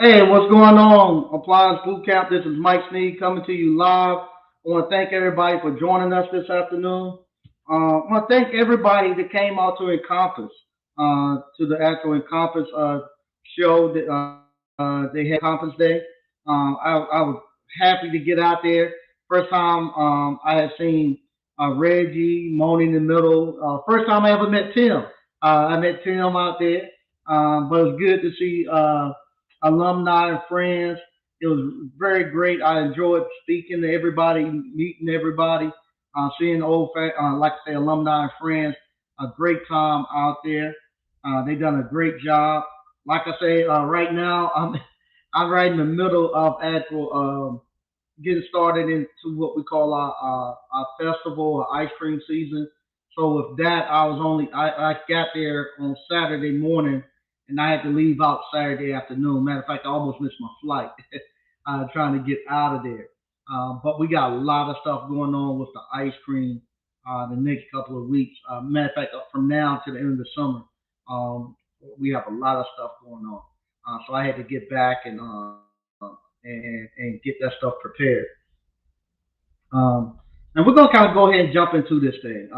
Hey, what's going on? Appliance Boot Camp. This is Mike Sneed coming to you live. I want to thank everybody for joining us this afternoon. I want to thank everybody that came out to Encompass, to the actual Encompass show that they had Encompass Day. I was happy to get out there. First time I had seen Reggie, Moni in the middle. First time I ever met Tim. I met Tim out there, but it was good to see. Alumni and friends. It was very great. I enjoyed speaking to everybody, meeting everybody, seeing like I say, alumni and friends. A great time out there. They done a great job. Like I say, right now I'm right in the middle of actual getting started into what we call our festival, our ice cream season. So with that, I got there on Saturday morning, and I had to leave out Saturday afternoon. Matter of fact, I almost missed my flight trying to get out of there. But we got a lot of stuff going on with the ice cream the next couple of weeks. Matter of fact, from now to the end of the summer, um, we have a lot of stuff going on. So I had to get back and get that stuff prepared. Um, and we're gonna kind of go ahead and jump into this thing.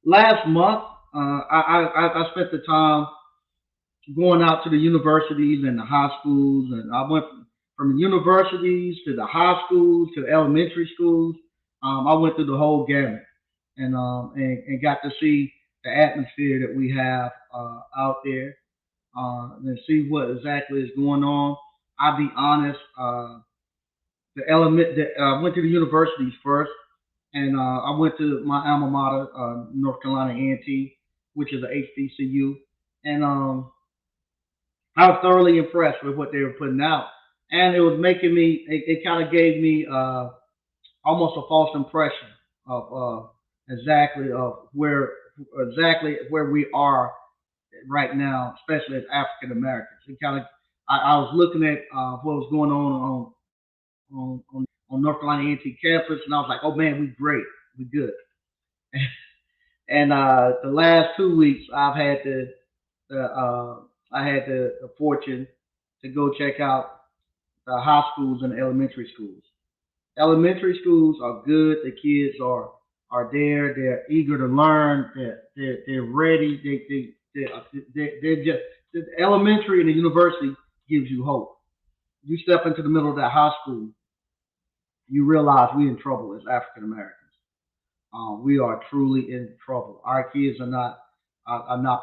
Last month, I spent the time going out to the universities and the high schools, and I went from the universities to the high schools to the elementary schools. I went through the whole gamut, and got to see the atmosphere that we have out there, and see what exactly is going on. I'll be honest. I went to the universities first, and I went to my alma mater, North Carolina A&T, which is a HBCU, and I was thoroughly impressed with what they were putting out, and it was making me. It kind of gave me almost a false impression of exactly of where we are right now, especially as African Americans. It kind of I was looking at what was going on North Carolina A&T campus, and I was like, oh man, we great, we good. And the last 2 weeks, the I had the fortune to go check out the high schools and the elementary schools. Elementary schools are good. The kids are there. They're eager to learn. They're ready. They're just the elementary and the university gives you hope. You step into the middle of that high school, you realize we're in trouble as African Americans. We are truly in trouble. Our kids are not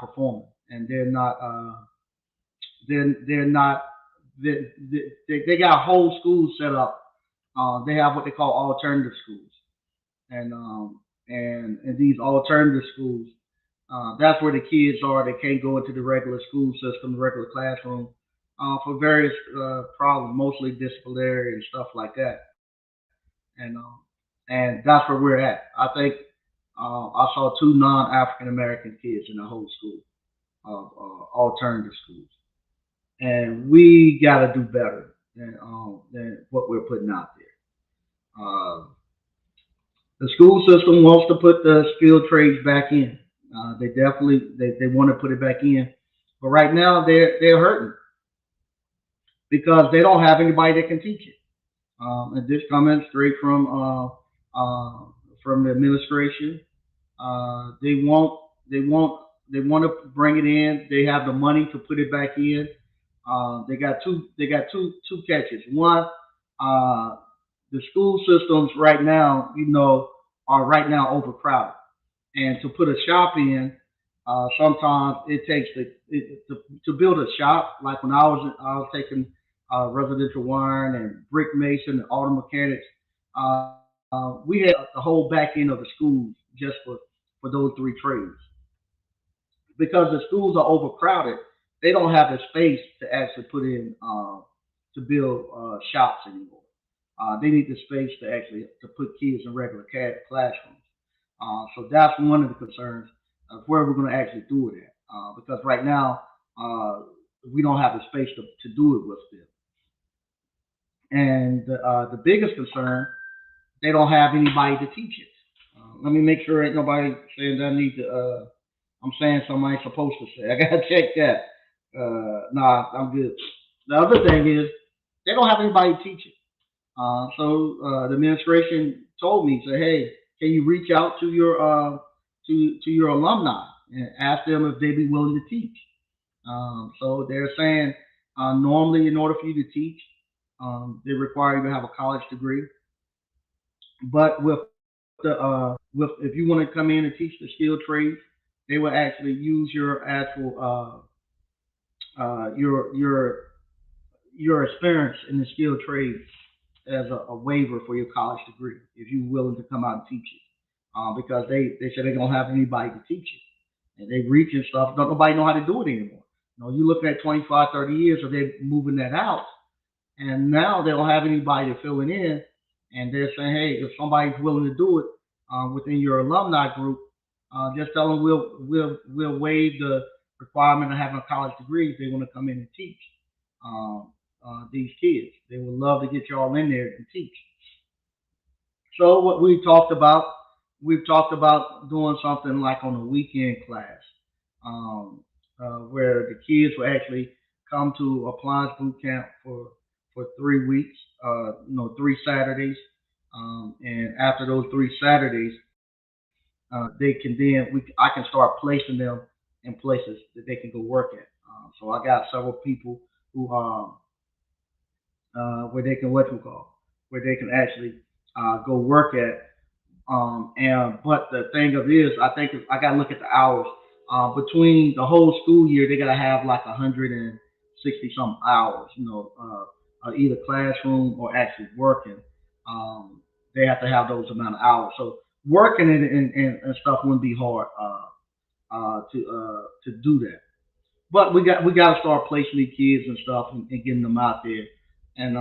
performing, and they're not they got whole schools set up. They have what they call alternative schools, and these alternative schools, that's where the kids are. They can't go into the regular school system, the regular classroom, for various problems, mostly disciplinary and stuff like that. And that's where we're at. I think I saw two non-African American kids in the whole school of alternative schools, and we got to do better than what we're putting out there. The school system wants to put the skilled trades back in. They definitely they want to put it back in, but right now they're hurting because they don't have anybody that can teach it. And this coming straight from the administration. They won't they won't they want to bring it in. They have the money to put it back in. They got two catches. One, uh, the school systems right now, are right now overcrowded, and to put a shop in, sometimes it takes to build a shop. Like when I was taking residential wiring and brick mason and auto mechanics, we had the whole back end of the schools just for those three trades because the schools are overcrowded. They don't have the space to actually put in to build shops anymore. They need the space to actually to put kids in regular classrooms. So that's one of the concerns of where we're going to actually do it at. Because right now we don't have the space to do it with them. And the biggest concern, they don't have anybody to teach it. Let me make sure ain't nobody saying that I need to. I'm saying something I ain't supposed to say. I gotta check that. Nah, I'm good. The other thing is they don't have anybody to teach it. So the administration told me, say, hey, can you reach out to to your alumni and ask them if they'd be willing to teach? So they're saying normally, in order for you to teach, they require you to have a college degree. But with if you want to come in and teach the skilled trades, they will actually use your actual uh, your your your experience in the skilled trades as a waiver for your college degree if you're willing to come out and teach it. Because they said they don't have anybody to teach it. And they reaching stuff, don't nobody know how to do it anymore. You looking at 25, 30 years of they moving that out, and now they don't have anybody to fill it in. And they're saying, hey, if somebody's willing to do it within your alumni group, just tell them we'll waive the requirement of having a college degree if they want to come in and teach these kids. They would love to get y'all in there and teach. So what we've talked about doing something like on a weekend class, um, where the kids will actually come to appliance boot camp for 3 weeks, 3 Saturdays, and after those 3 Saturdays, they can then we I can start placing them in places that they can go work at. So I got several people who where they can what you call where they can actually go work at. And but the thing of it is, I think I got to look at the hours. Between the whole school year, they got to have like 160 some hours. Either classroom or actually working. Um, they have to have those amount of hours. So working and stuff wouldn't be hard to do that. But we got to start placing these kids and stuff and getting them out there. And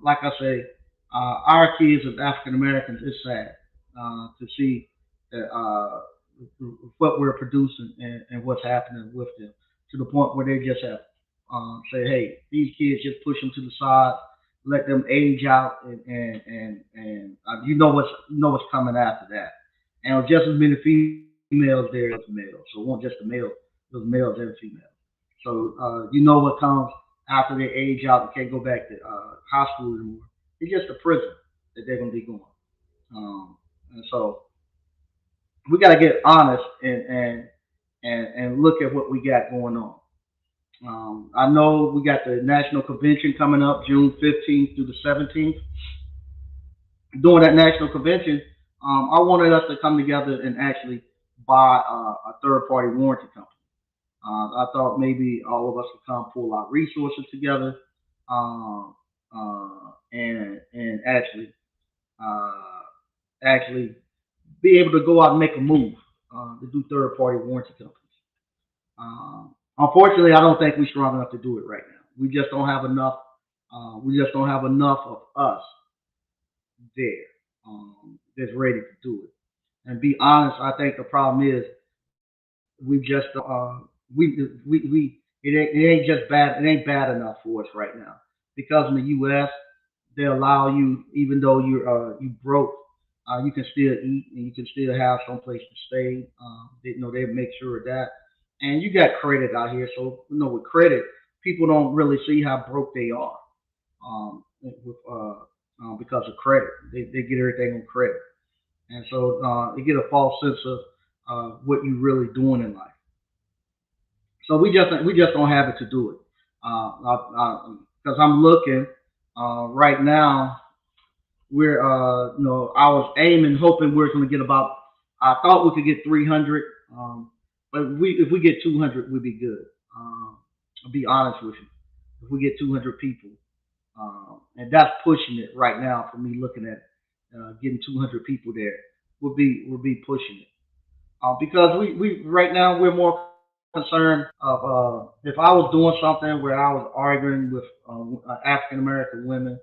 like I say, our kids as African Americans, it's sad to see that what we're producing and what's happening with them to the point where they just have say, hey, these kids just push them to the side, let them age out, and you know what's coming after that. And just as many females there as males, so it won't just the male, those males and females. So you know what comes after they age out and can't go back to high school anymore. It's just a prison that they're gonna be going. And so we got to get honest and look at what we got going on. I know we got the national convention coming up June 15th through the 17th. During that national convention, I wanted us to come together and actually buy a third party warranty company. I thought maybe all of us could come pull our resources together and uh, actually be able to go out and make a move to do third party warranty companies. Unfortunately, I don't think we're strong enough to do it right now. We just don't have enough. We just don't have enough of us there that's ready to do it. And be honest, I think the problem is we just it ain't just bad. It ain't bad enough for us right now because in the U.S. they allow you, even though you broke, you can still eat and you can still have some place to stay. They make sure of that, and you got credit out here. So with credit, people don't really see how broke they are because of credit. They get everything on credit, and so they get a false sense of what you really doing in life. So we just don't have it to do it. Because I'm looking right now, we're I was aiming, hoping we're going to get about. I thought we could get 300, but if we get 200, we'd be good. I'll be honest with you. If we get 200 people, and that's pushing it right now for me. Looking at getting 200 people there would be pushing it. Because we right now we're more concerned of if I was doing something where I was arguing with African American women,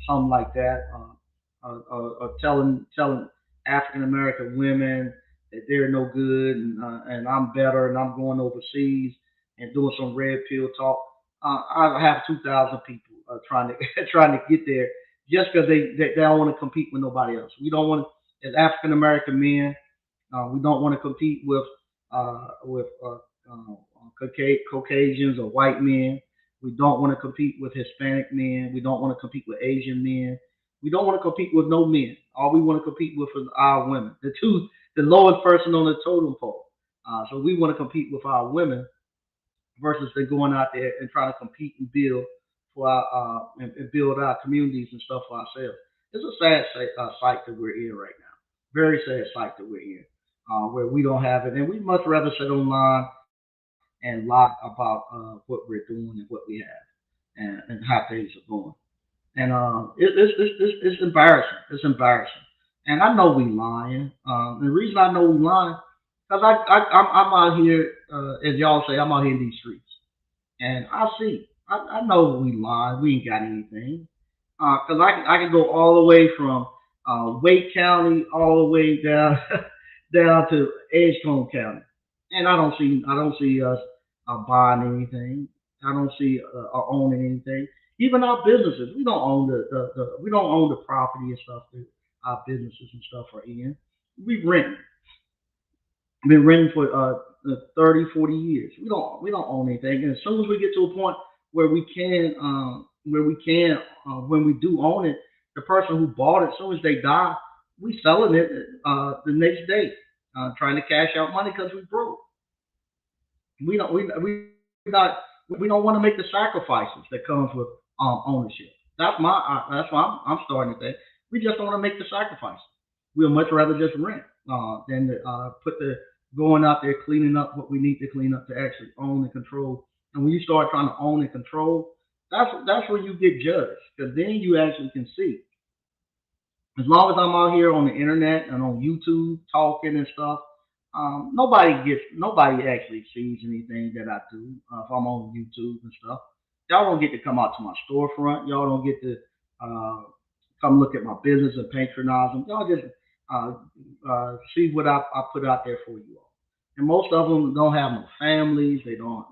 something like that, telling African American women that they're no good and I'm better and I'm going overseas and doing some red pill talk. I have 2,000 people trying to trying to get there just because they don't want to compete with nobody else. We don't want as African American men. We don't want to compete with Caucasians or white men. We don't want to compete with Hispanic men. We don't want to compete with Asian men. We don't want to compete with no men. All we want to compete with is our women, the lowest person on the totem pole. So we want to compete with our women versus they going out there and trying to compete and build for our and build our communities and stuff for ourselves. It's a sad sight that we're in right now. Very sad sight that we're in, where we don't have it, and we much rather sit online and lie about what we're doing and what we have, and how things are going. And it's embarrassing. It's embarrassing. And I know we lying. The reason I know we lying, because I'm out here, as y'all say, I'm out here in these streets. And I know we lying. We ain't got anything. Because I can go all the way from Wake County all the way down down to Edgecombe County, and I don't see us buying anything. I don't see owning anything. Even our businesses, we don't own we don't own the property and stuff that our businesses and stuff are in. We rent. Been renting for 30, 40 years. We don't own anything. And as soon as we get to a point where we can when we do own it, the person who bought it, as soon as they die, we selling it the next day, trying to cash out money because we broke. We not we don't want to make the sacrifices that comes with ownership. That's why I'm starting to think we just don't want to make the sacrifices. We'll much rather just rent than to put the going out there cleaning up what we need to clean up to actually own and control. And when you start trying to own and control, that's where you get judged because then you actually can see. As long as I'm out here on the internet and on YouTube talking and stuff, nobody actually sees anything that I do if I'm on YouTube and stuff. Y'all don't get to come out to my storefront. Y'all don't get to uh, come look at my business and patronize them. Y'all just uh, see what I put out there for you all. And most of them don't have no families. They don't.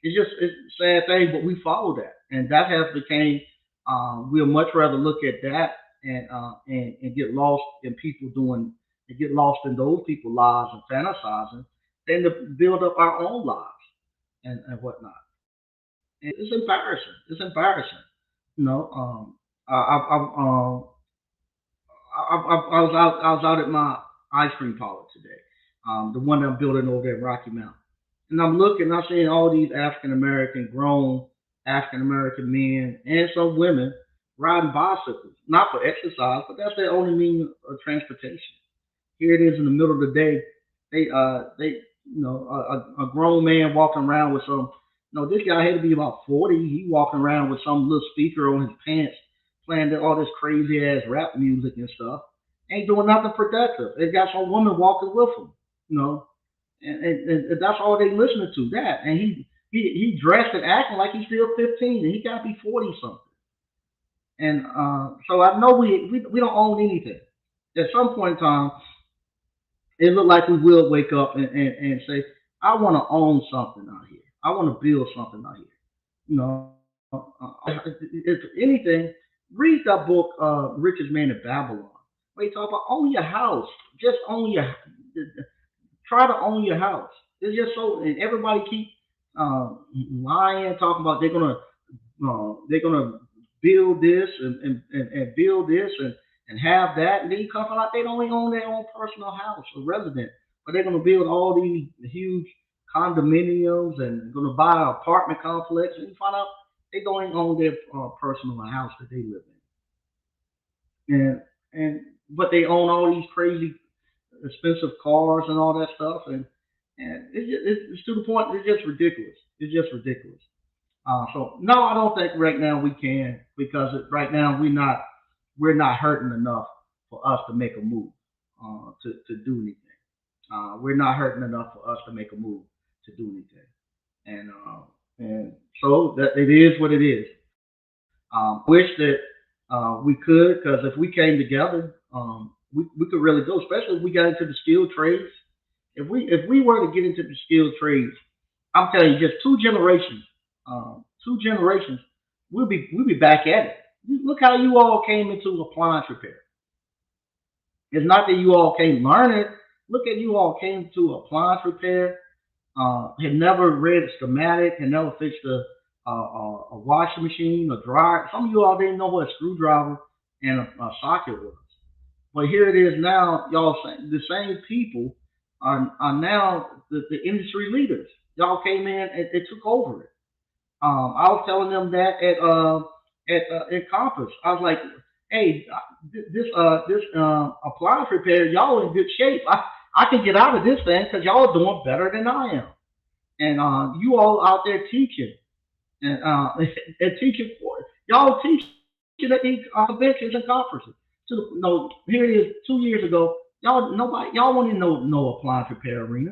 It's a sad thing, but we follow that, and that has became. We'll much rather look at that and get lost in people doing and get lost in those people's lives and fantasizing than to build up our own lives and whatnot. And it's embarrassing. It's embarrassing. You know, I was out at my ice cream parlor today, the one that I'm building over there in Rocky Mountain, and I'm looking. I'm seeing all these African American grown African American men and some women riding bicycles, not for exercise, but that's their only means of transportation. Here it is in the middle of the day. A grown man walking around with some. This guy had to be about 40. He walking around with some little speaker on his pants, playing all this crazy ass rap music and stuff. Ain't doing nothing productive. They got some woman walking with him. You know, and that's all they listening to. That and he dressed and acting like he's still 15, and he got to be 40 something. And so I know we don't own anything. At some point in time, it looked like we will wake up and say, I want to own something out here. I want to build something out here. If anything, read that book, Richest Man in Babylon. Where you talk about own your house. Just own your, try to own your house. It's just so, and everybody keep lying, talking about they're gonna build this and build this and have that, and then you come out they don't even own their own personal house or resident, but they're gonna build all these huge condominiums and gonna buy an apartment complex, and you find out they don't even own their personal house that they live in, and but they own all these crazy expensive cars and all that stuff, and it's to the point it's just ridiculous. It's just ridiculous. So no, I don't think right now we can because right now we're not hurting enough for us to make a move to do anything. We're not hurting enough for us to make a move to do anything, and so that it is what it is. Wish that we could because if we came together, we could really go. Especially if we got into the skilled trades. If we were to get into the skilled trades, I'm telling you, just two generations, we'll be back at it. Look how you all came into appliance repair. It's not that you all can't learn it. Look at you all came to appliance repair. Had never read a schematic, had never fixed a washing machine, a dryer. Some of you all didn't know what a screwdriver and a socket was. But here it is now, y'all. The same people are now the industry leaders. Y'all came in and took over it. I was telling them that at conference. I was like, "Hey, this appliance repair, y'all in good shape. I can get out of this thing because y'all are doing better than I am, and you all out there teaching and and teaching for y'all teaching at these conventions and conferences. So no, here it is. 2 years ago, y'all won't even know appliance repair arena.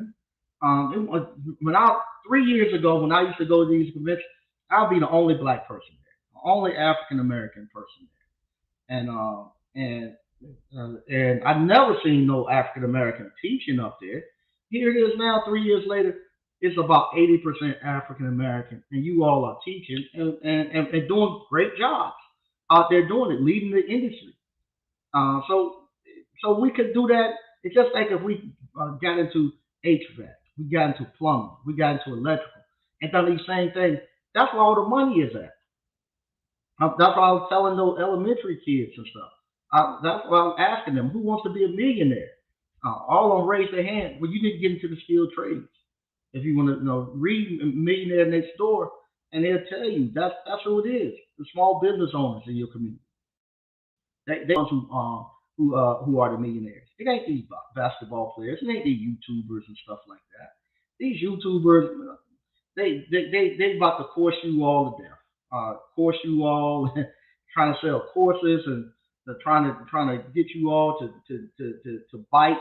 It was, when I 3 years ago when I used to go to these conventions, I'll be the only black person there, the only African American person there, and I've never seen no African American teaching up there. Here it is now, 3 years later, it's about 80% African American, and you all are teaching and doing great jobs out there doing it, leading the industry. So we could do that. It's just like if we got into HVAC, we got into plumbing, we got into electrical, and done these same things. That's where all the money is at. That's why I was telling those elementary kids and stuff. That's why I'm asking them, who wants to be a millionaire? All of them raise their hand. Well, you need to get into the skilled trades. If you want to, read Millionaire Next Door, and they'll tell you that's who it is. The small business owners in your community. They ones who are the millionaires. It ain't these basketball players. It ain't the YouTubers and stuff like that. These YouTubers, they about to course you all to death. Course you all, trying to sell courses and they're trying to get you all to bite.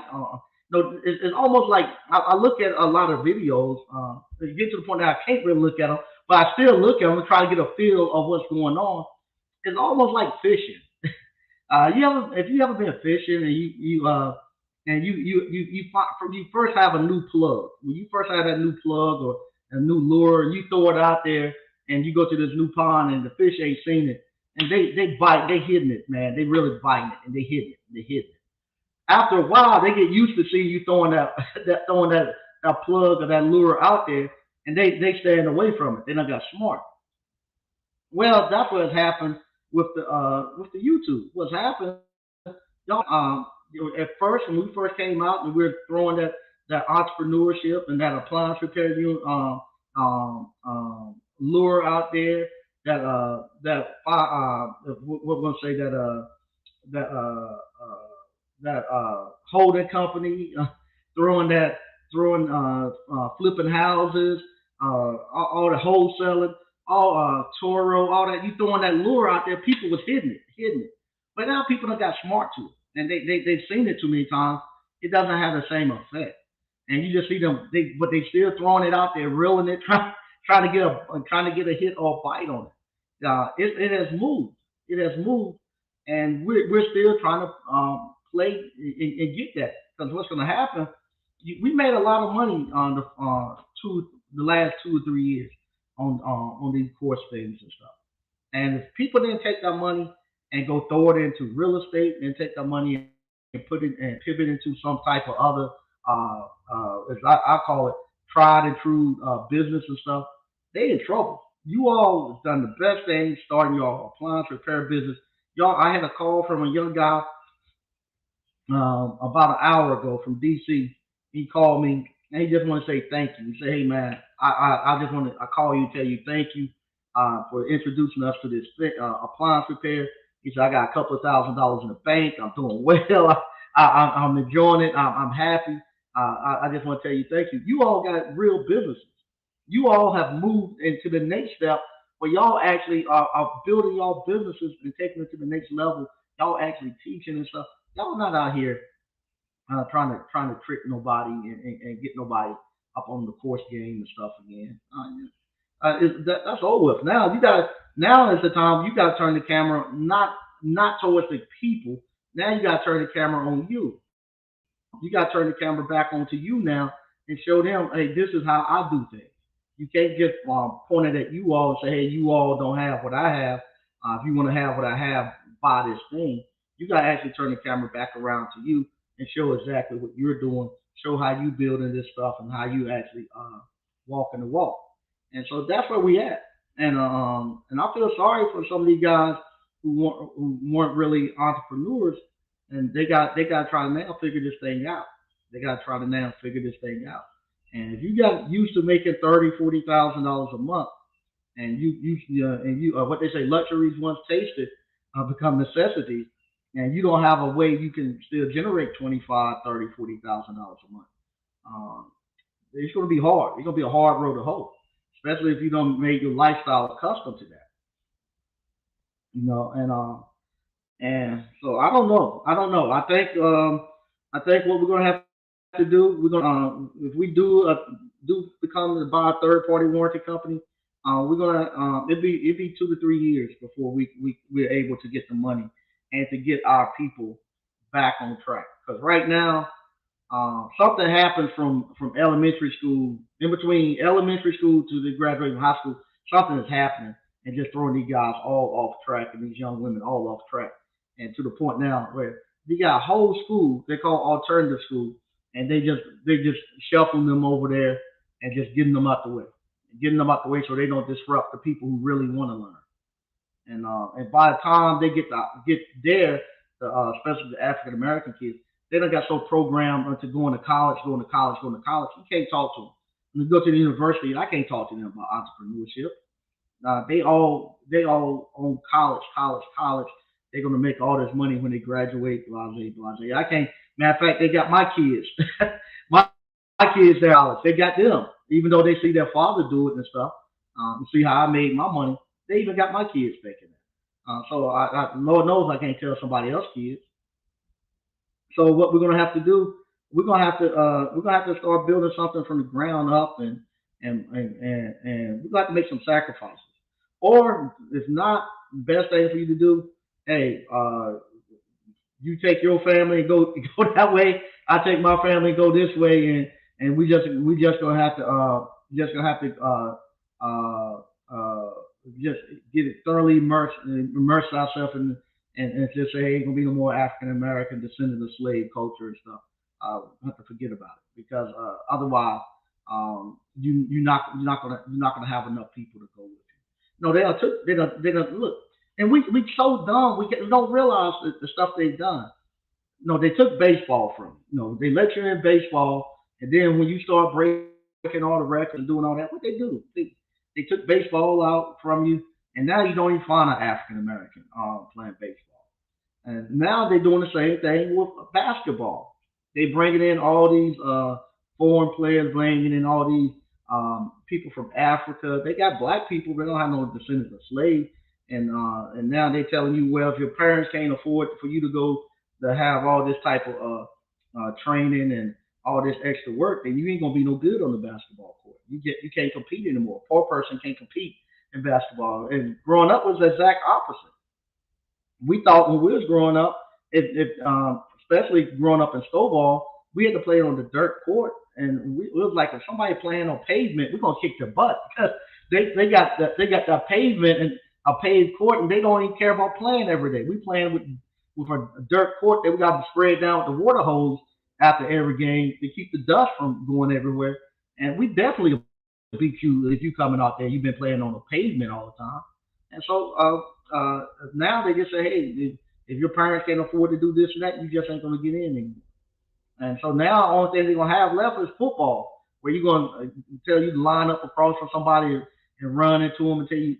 No, it's almost like I look at a lot of videos. It get to the point that I can't really look at them, but I still look at them and try to get a feel of what's going on. It's almost like fishing. If you ever been fishing and you first have a new plug. When you first have that new plug or a new lure, and you throw it out there, and you go to this new pond, and the fish ain't seen it, and they bite, they hitting it, man. They really biting it, and they hitting it, they hitting it. After a while, they get used to seeing you throwing that that plug or that lure out there, and they staying away from it. They done got smart. Well, that's what has happened with the YouTube. What's happened, y'all? At first when we first came out and we were throwing that entrepreneurship and that appliance repair lure out there, what we're gonna say that that holding company throwing that throwing flipping houses, all the wholesaling, all Toro, all that. You throwing that lure out there, people was hitting it. But now people have got smart to it, and they've seen it too many times. It doesn't have the same effect, and you just see them. But they still throwing it out there, reeling it, trying to get a hit or a bite on it. It has moved. It has moved, and we're still trying to play and get that. Because what's going to happen? We made a lot of money on the last 2 or 3 years on these course things and stuff. And if people didn't take that money and go throw it into real estate and take that money and put it and pivot into some type of other, as I call it, tried and true business and stuff, they in trouble. You all have done the best thing starting your appliance repair business. Y'all, I had a call from a young guy about an hour ago from DC. He called me and he just want to say thank you. He said, "Hey man, I just want to I call you and tell you thank you for introducing us to this appliance repair." He said, "I got a couple of $1,000 in the bank. I'm doing well. I'm enjoying it. I'm happy. I just want to tell you thank you. You all got real businesses. You all have moved into the next step where y'all actually are building y'all businesses and taking it to the next level. Y'all actually teaching and stuff. Y'all not out here trying to trick nobody and get nobody up on the course game and stuff again. That's over with. Now is the time you got to turn the camera not towards the people. Now you got to turn the camera on you. You got to turn the camera back onto you now and show them, hey, this is how I do things. You can't just point it at you all and say, hey, you all don't have what I have. If you want to have what I have, buy this thing. You got to actually turn the camera back around to you and show exactly what you're doing. Show how you building this stuff and how you actually walking the walk. And so that's where we at. And I feel sorry for some of these guys who weren't really entrepreneurs, and they got to try to now figure this thing out. They got to try to now figure this thing out. And if you got used to making 30, $40,000 a month, and what they say, luxuries once tasted become necessities, and you don't have a way you can still generate 25, 30, $40,000 a month. Um, it's going to be hard. It's going to be a hard road to hoe, especially if you don't make your lifestyle accustomed to that. And so I don't know. I don't know. I think what we're going to have to do, we're going to if we do become to buy a third party warranty company, we're gonna it'd be 2 to 3 years before we're able to get the money and to get our people back on track. Because right now, something happens from elementary school, in between elementary school to the graduating high school. Something is happening and just throwing these guys all off track and these young women all off track, and to the point now where you got a whole school they call alternative school, and they just shuffling them over there and just getting them out the way so they don't disrupt the people who really want to learn. And by the time they get there, especially the African American kids, they don't got so programmed into going to college, going to college, going to college. You can't talk to them. When you go to the university, I can't talk to them about entrepreneurship. They all own college, college, college. They're gonna make all this money when they graduate. Blase, blase. I can't. Matter of fact, they got my kids. my kids, they're college. They got them, even though they see their father do it and stuff. See how I made my money. They even got my kids thinking that. Lord knows I can't tell somebody else's kids. So what we're gonna have to do, we're gonna have to start building something from the ground up, and we're gonna have to make some sacrifices. Or if not, the best thing for you to do, hey, you take your family and go go that way. I take my family and go this way, and we just gonna have to uh, uh, just get it thoroughly immerse ourselves in, and just say hey, ain't gonna be no more African American descendant of slave culture and stuff. Have to forget about it because otherwise, you're not gonna have enough people to go with you. No, they don't look, and we so dumb. We don't realize the stuff they've done. No, they took baseball from you. No, they let you in baseball, and then when you start breaking all the records and doing all that, what they do? They took baseball out from you, and now you don't even find an African American playing baseball. And now they're doing the same thing with basketball. They bringing in all these foreign players, bringing in all these people from Africa. They got black people, they don't have no descendants of slaves. And now they're telling you, well, if your parents can't afford for you to go to have all this type of training and all this extra work, then you ain't gonna be no good on the basketball court. You can't compete anymore. A poor person can't compete in basketball. And growing up was the exact opposite. We thought when we was growing up, especially growing up in Stovall, we had to play on the dirt court, and it was like if somebody playing on pavement, we're gonna kick their butt because they got that pavement and a paved court, and they don't even care about playing every day. We playing with a dirt court that we got to spread down with the water hose after every game to keep the dust from going everywhere. And we definitely beat you if you coming out there. You've been playing on the pavement all the time, and so now they just say, hey, if your parents can't afford to do this and that, you just ain't gonna get in anymore. And so now, the only thing they're gonna have left is football, where you're gonna tell you to line up across from somebody and run into them until you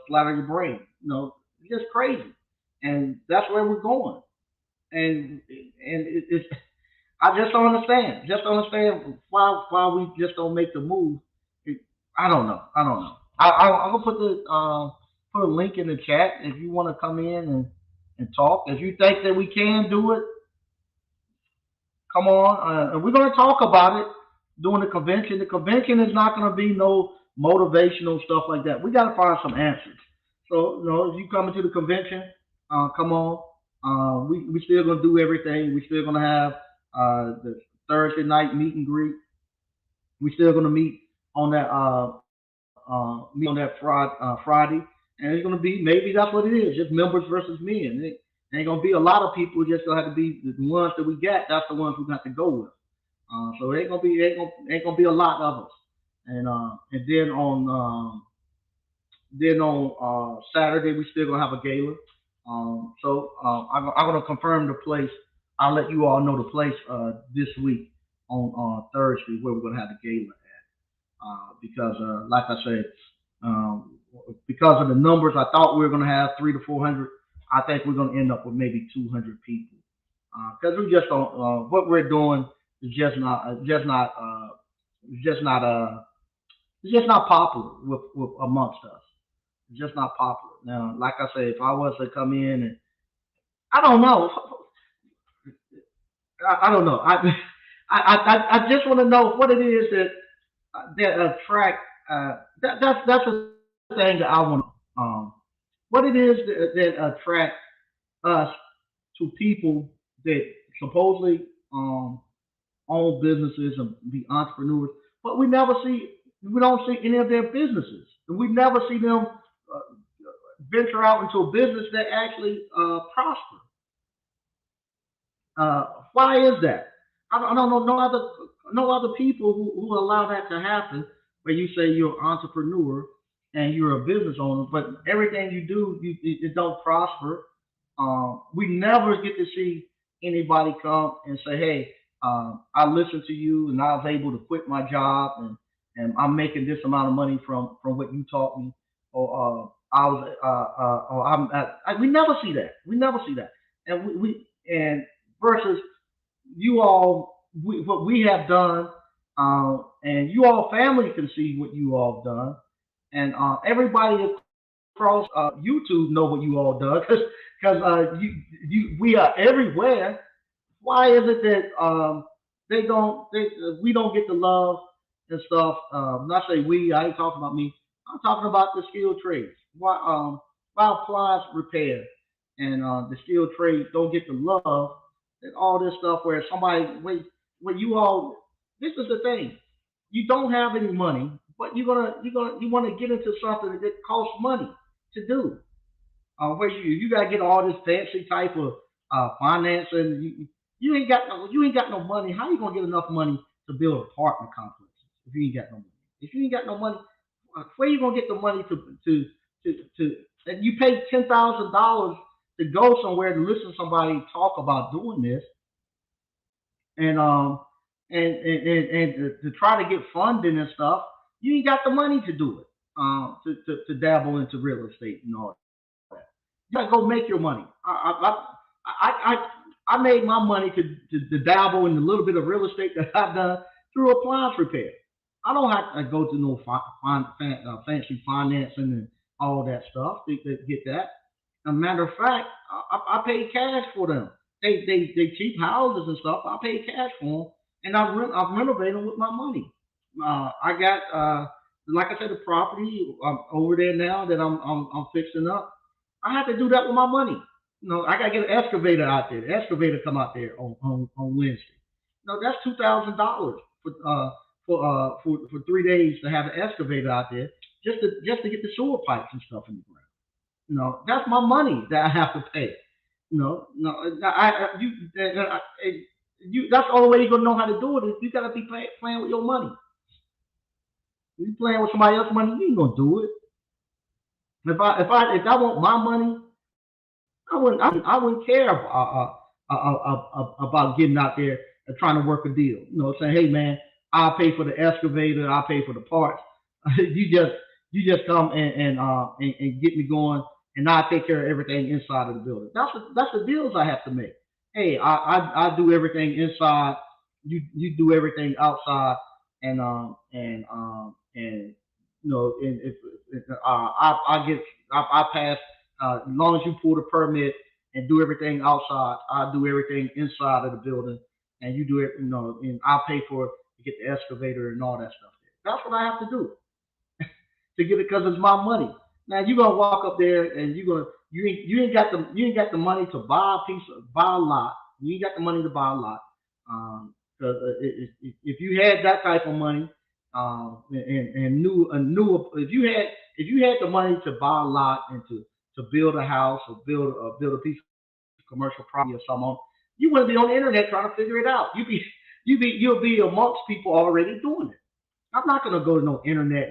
splatter your brain. It's just crazy, and that's where we're going. And I just don't understand. Just don't understand why we just don't make the move. It, I don't know. I don't know. I'm gonna put a link in the chat if you want to come in and talk. If you think that we can do it, come on. And we're going to talk about it during the convention. The convention is not going to be no motivational stuff like that. We got to find some answers. So, if you come into the convention, come on. We still going to do everything. We still going to have the Thursday night meet and greet. We still going to meet on that Friday, and it's gonna be maybe that's what it is, just members versus men. It ain't gonna be a lot of people. Just gonna have to be the ones that we got. That's the ones we got to go with. So ain't gonna be a lot of us. And then Then on Saturday we still gonna have a gala. I'm gonna confirm the place. I'll let you all know the place this week on Thursday where we're gonna have the gala because, like I said, um, because of the numbers, I thought we were going to have 300 to 400. I think we're going to end up with maybe 200 people because we just don't. What we're doing is just not it's just not popular with amongst us. It's just not popular. Now, like I said, if I was to come in and I don't know, I don't know. I just want to know what it is that attract. That's the thing that I want to know. What it is that attract us to people that supposedly own businesses and be entrepreneurs, but we don't see any of their businesses, and we never see them venture out into a business that actually prosper. Why is that? I don't know no other people who allow that to happen. Where you say you're an entrepreneur and you're a business owner, but everything you do, it don't prosper. We never get to see anybody come and say, "Hey, I listened to you and I was able to quit my job and I'm making this amount of money from what you taught me." Or I was, or we never see that. We never see that, and and versus you all, what we have done, and you all family can see what you all have done, and everybody across YouTube know what you all done because we are everywhere. Why is it that we don't get the love and stuff? Not say we. I ain't talking about me. I'm talking about the skilled trades. Why appliance repair and the skilled trades don't get the love and all this stuff where somebody when you all this is the thing. You don't have any money, but you want to get into something that costs money to do. Where you got to get all this fancy type of financing. You ain't got no money. How you gonna get enough money to build apartment complexes if you ain't got no money? If you ain't got no money, where you gonna get the money to and you pay $10,000 to go somewhere to listen to somebody talk about doing this and to try to get funding and stuff, you ain't got the money to do it. To dabble into real estate and all that. You gotta go make your money. I made my money to dabble in a little bit of real estate that I've done through appliance repair. I don't have to go to no fancy financing and all that stuff to get that. As a matter of fact, I paid cash for them. They cheap houses and stuff. I paid cash for them, and I've renovated them with my money. I got like I said, the property over there now that I'm fixing up. I have to do that with my money. I gotta get an excavator out there. The excavator come out there on Wednesday. No, that's $2,000 for 3 days to have an excavator out there just to get the sewer pipes and stuff in the ground. That's my money that I have to pay. No, you. That's the only way you're gonna know how to do it is you gotta be playing with your money. If you playing with somebody else's money, you ain't gonna do it. If I want my money, I wouldn't care about getting out there and trying to work a deal. Saying, hey man, I'll pay for the excavator, I'll pay for the parts. You just come and get me going, and I'll take care of everything inside of the building. That's the deals I have to make. Hey, I do everything inside. You do everything outside, and and if I get I pass as long as you pull the permit and do everything outside, I do everything inside of the building, and you do it. And I'll pay for it to get the excavator and all that stuff. That's what I have to do to get it because it's my money. Now you're gonna walk up there and you ain't got the money to buy a lot. You ain't got the money to buy a lot. Because if you had that type of money, and knew if you had the money to buy a lot and to build a house or build a piece of commercial property or something, you wouldn't be on the internet trying to figure it out. You'll be amongst people already doing it. I'm not gonna go to no internet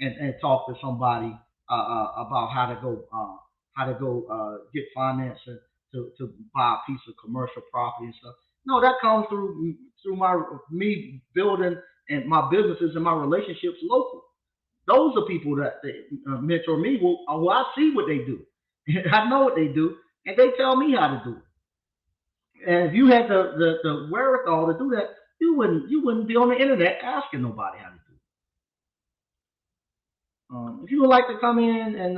and talk to somebody about how to go get financing to buy a piece of commercial property and stuff. No, that comes through my me building and my businesses and my relationships local. Those are people that mentor me. Well, I see what they do. I know what they do, and they tell me how to do it. And if you had the wherewithal to do that, you wouldn't be on the internet asking nobody how to do it. If you would like to come in and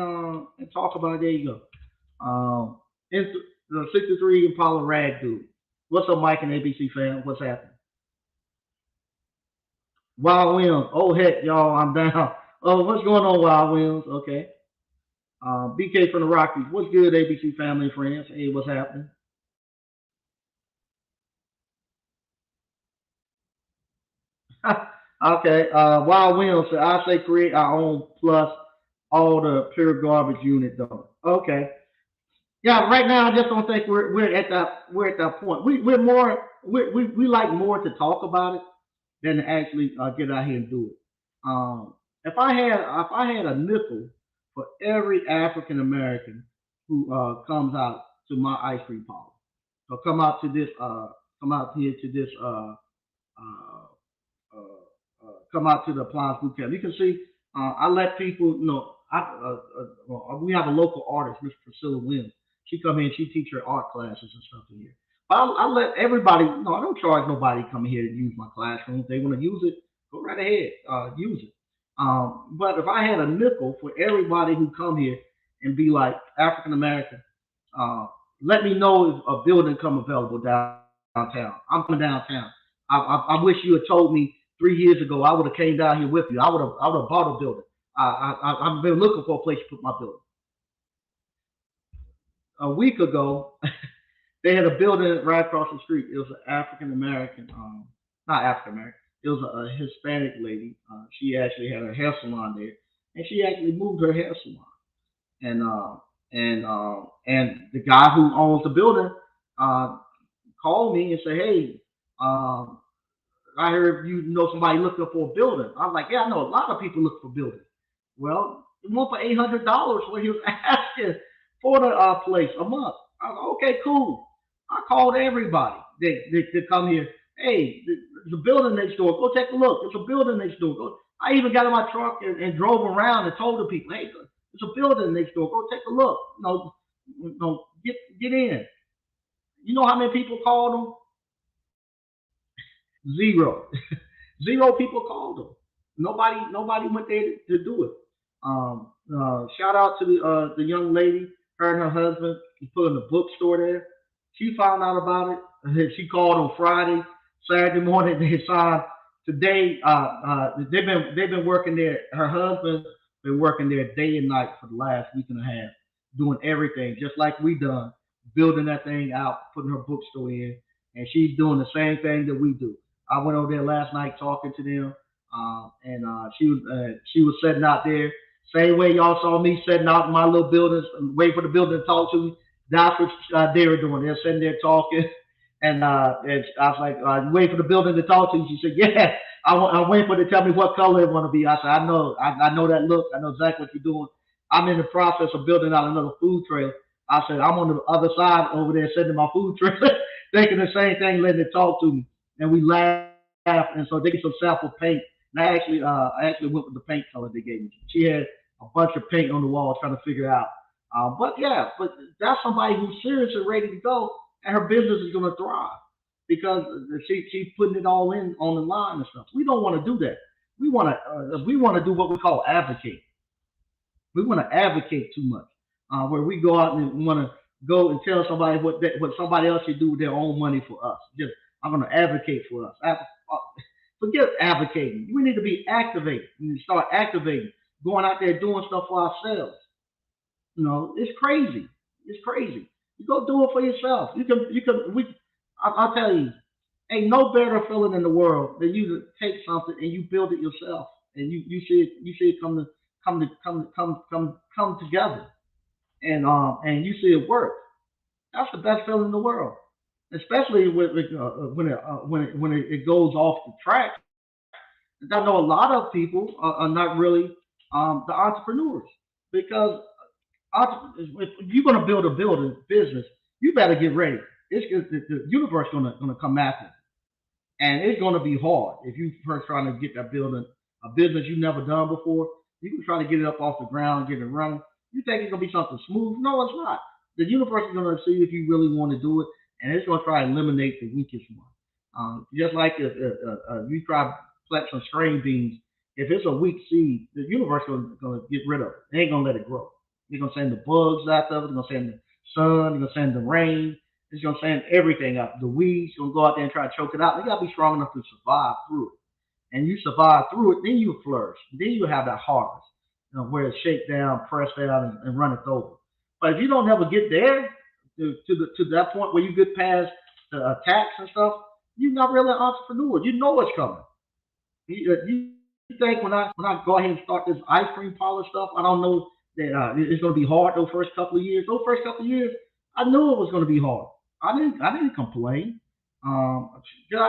talk about it, there you go. It's the 63 Impala Rag dude. What's up, Mike and ABC fan? What's happening? Wild Williams. Oh heck, y'all, I'm down. Oh, what's going on, Wild Williams? Okay. BK from the Rockies. What's good, ABC family and friends? Hey, what's happening? Okay. Wild Williams said, I say create our own plus all the pure garbage unit though. Okay. Yeah. Right now, I just don't think we're at that point. We're more we like more to talk about it than to actually get out here and do it. If I had a nickel for every African American who comes out to my ice cream parlor, so come out here to this uh, come out to the Appliance Boot Camp. You can see, I let people, we have a local artist, Miss Priscilla Williams. She come in, she teach her art classes and stuff in here. But I let everybody, no, I don't charge nobody coming here to use my classroom. If they want to use it, go right ahead, use it. But if I had a nickel for everybody who come here and be like African American, uh, let me know if a building come available downtown. I'm coming downtown. I wish you had told me 3 years ago. I would have came down here with you. I would have bought a building. I've been looking for a place to put my building. A week ago, they had a building right across the street. It was an African American, not African American. It was a Hispanic lady. She actually had her hair salon there, and she actually moved her hair salon. And and the guy who owns the building uh, called me and said, "Hey, um, I heard you know somebody looking for a building." I was like, "Yeah, I know a lot of people look for buildings." Well, it went for $800 what he was asking for the place a month. I was like, okay, cool. I called everybody that come here. Hey, there's a building next door. Go take a look. There's a building next door. Go. I even got in my truck and drove around and told the people, hey, there's a building next door. Go take a look. Get in. You know how many people called them? Zero. Zero people called them. Nobody went there to do it. Shout out to the young lady. Her and her husband put in a bookstore there. She found out about it. She called on Friday, Saturday morning. They signed today. They've been working there. Her husband been working there day and night for the last week and a half, doing everything just like we done, building that thing out, putting her bookstore in, and she's doing the same thing that we do. I went over there last night talking to them, and she was sitting out there same way y'all saw me setting out in my little buildings, waiting for the building to talk to me. That's what they were doing. They're sitting there talking, and I was like, wait for the building to talk to you. She said, yeah, I'm waiting for them to tell me what color it want to be. I said, I know that look. I know exactly what you're doing. I'm in the process of building out another food trailer. I said, I'm on the other side over there sitting in my food trailer, thinking the same thing, letting it talk to me. And we laughed, and so they get some sample paint. And I actually went with the paint color they gave me. She had a bunch of paint on the wall trying to figure it out. But yeah, but that's somebody who's serious and ready to go, and her business is going to thrive because she's putting it all in on the line and stuff. We don't want to do that. We want to do what we call advocate. We want to advocate too much, where we go out and want to go and tell somebody what somebody else should do with their own money for us. Just I'm going to advocate for us. Forget advocating. We need to be activated and start activating, going out there doing stuff for ourselves. It's crazy. It's crazy. You go do it for yourself. I'll tell you, ain't no better feeling in the world than you to take something and you build it yourself, and you see it come together, and you see it work. That's the best feeling in the world, especially when it goes off the track. I know a lot of people are not really the entrepreneurs. because if you're going to build a building business, you better get ready. The universe going to come after, and it's going to be hard if you first trying to get that building a business you never done before. You can try to get it up off the ground, get it running. You think it's going to be something smooth? No, it's not. The universe is going to see if you really want to do it, and it's going to try to eliminate the weakest one. Just like if you try to plant some string beans, if it's a weak seed, the universe is going to get rid of it. They ain't going to let it grow. They're going to send the bugs out of it. They're going to send the sun. They're going to send the rain. It's going to send everything up. The weeds going to go out there and try to choke it out. They got to be strong enough to survive through it. And you survive through it, then you flourish. Then you have that harvest, where it's shake down, press down, and run it over. But if you don't ever get there to that point where you get past the attacks and stuff, you're not really an entrepreneur. You know what's coming. You think when I go ahead and start this ice cream parlor stuff, I don't know that it's going to be hard those first couple of years. Those first couple of years, I knew it was going to be hard. I didn't complain. Um, 'Cause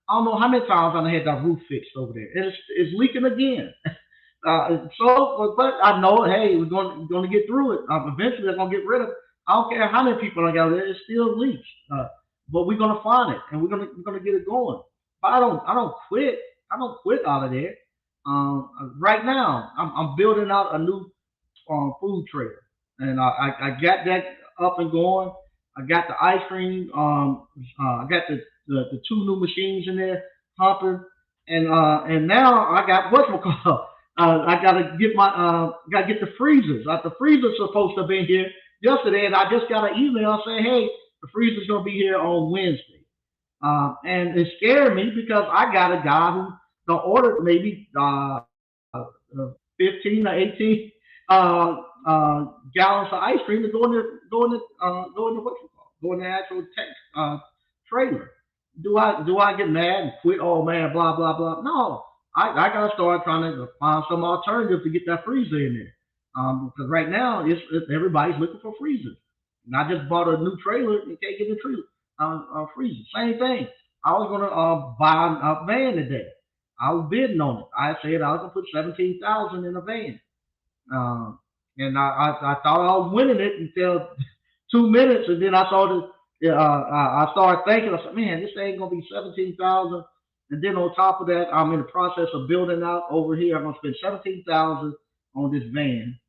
I don't know how many times I had that roof fixed over there. It's leaking again. But I know, hey, we're going to get through it. Eventually, they're going to get rid of it. I don't care how many people I got there; it still leaks. But we're going to find it, and we're going to get it going. But I don't quit. I don't quit out of there. Right now, I'm building out a new food trailer, and I got that up and going. I got the ice cream. I got the two new machines in there, pumping, and now I got what's called. I gotta get the freezers. The freezer's supposed to be here yesterday, and I just got an email saying, hey, the freezer's gonna be here on Wednesday. And it scared me because I got a guy who gonna order maybe 15 or 18 gallons of ice cream to go in the what you call go in the actual trailer. Do I get mad and quit? Oh man, blah blah blah. No, I gotta start trying to find some alternative to get that freezer in there. Because right now everybody's looking for freezers. And I just bought a new trailer and can't get a trailer freezer. Same thing. I was gonna buy a van today. I was bidding on it. I said I was gonna put 17,000 in a van. Um, and I thought I was winning it until 2 minutes, and then I started I started thinking. I said, man, this ain't gonna be 17,000. And then on top of that, I'm in the process of building out over here. I'm gonna spend 17,000 on this van.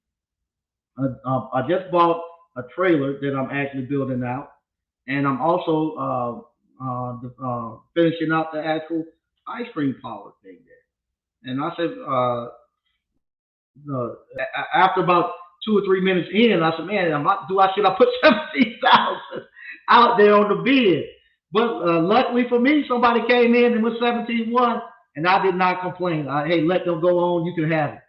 I just bought a trailer that I'm actually building out, and I'm also finishing out the actual ice cream parlor thing there. And I said, after about 2 or 3 minutes in, I said, man, should I put 17,000 out there on the bid? But luckily for me, somebody came in and was 17-1, and I did not complain. Hey, let them go on. You can have it.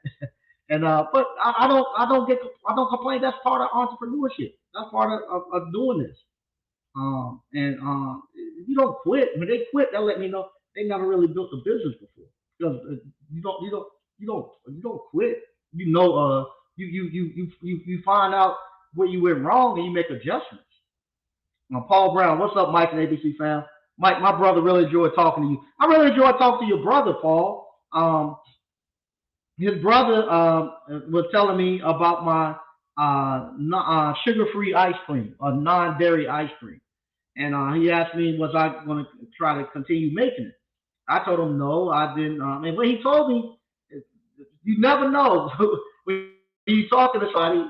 And but I don't complain. That's part of entrepreneurship. That's part of doing this. And you don't quit. When they quit, they'll let me know they never really built a business before because you don't quit. You know, you find out where you went wrong and you make adjustments. Paul Brown, what's up, Mike and ABC fam? Mike, my brother really enjoyed talking to you. I really enjoyed talking to your brother, Paul. His brother was telling me about my sugar-free ice cream or non-dairy ice cream, and he asked me was I going to try to continue making it. I told him no, I didn't. And when he told me, you never know when you talking to somebody.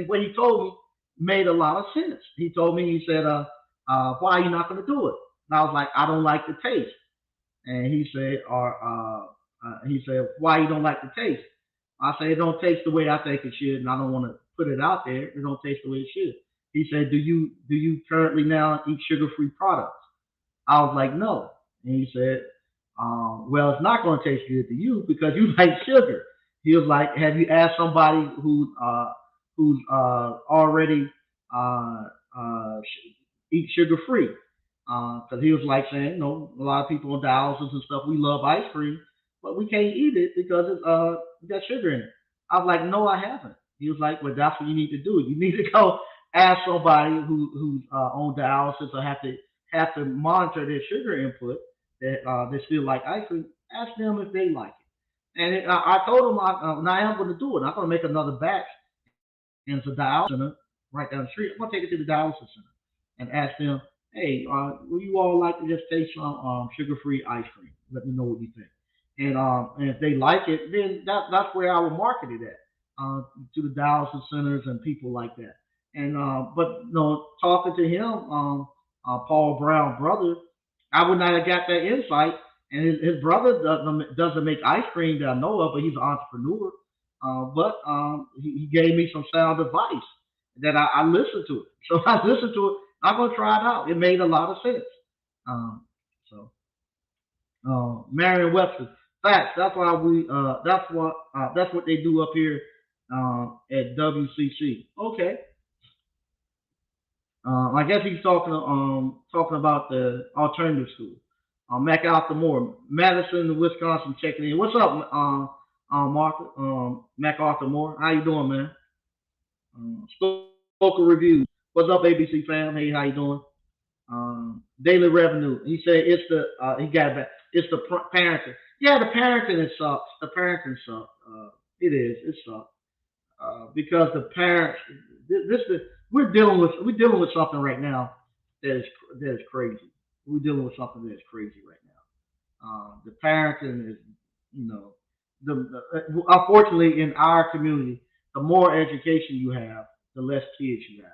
What he told me made a lot of sense. He told me, he said, "Why are you not going to do it?" And I was like, "I don't like the taste." And he said, "Why you don't like the taste?" I said, "It don't taste the way I think it should, and I don't want to put it out there. It don't taste the way it should." He said, "Do you currently now eat sugar-free products?" I was like, "No." And he said, "Well, it's not going to taste good to you because you like sugar." He was like, "Have you asked somebody who's already uh, uh, eat sugar free?" Because he was like saying, a lot of people on dialysis and stuff, we love ice cream, but we can't eat it because it's got sugar in it. I was like, "No, I haven't." He was like, "Well, that's what you need to do. You need to go ask somebody who's on dialysis or have to monitor their sugar input that they still like ice cream. Ask them if they like it." And I told him, now I am going to do it. I'm going to make another batch and it's a dialysis center right down the street. I'm gonna take it to the dialysis center and ask them, hey, would you all like to just taste some sugar-free ice cream? Let me know what you think. And if they like it, then that's where I will market it at to the dialysis centers and people like that. And but talking to him, Paul Brown brother, I would not have got that insight. And his brother doesn't make ice cream that I know of, but he's an entrepreneur. But he gave me some sound advice that I listened to it. So I listened to it. I'm gonna try it out. It made a lot of sense. Um, so Marion Webster, facts. That's why that's what they do up here at WCC. Okay. I guess he's talking about the alternative school. MacArthur Moore, Madison, Wisconsin, checking in. What's up, Mark? MacArthur Moore, how you doing, man? Spoken reviews. What's up, ABC fam? Hey, how you doing? Daily revenue. He said it's the he got it back. It's the parenting. Yeah, the parenting it sucks. The parenting sucks. It is. It sucks because the parents. This is we're dealing with something right now that is crazy. We're dealing with something that is crazy right now. The parenting is, you know, unfortunately in our community, the more education you have, the less kids you have.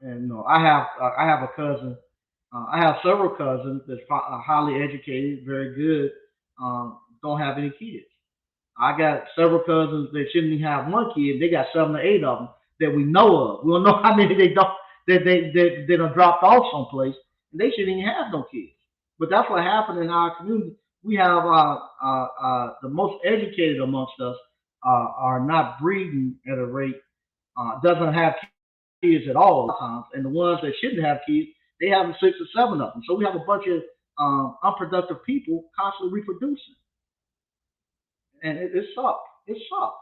And I have a cousin. I have several cousins that's highly educated, very good. Don't have any kids. I got several cousins that shouldn't even have one kid. They got 7 or 8 of them that we know of. We don't know how many they don't that are dropped off someplace, and they shouldn't even have no kids. But that's what happened in our community. We have the most educated amongst us are not breeding at a rate doesn't have kids at all a lot of times, and the ones that shouldn't have kids, they have 6 or 7 of them. So we have a bunch of unproductive people constantly reproducing, and it sucks. It sucks.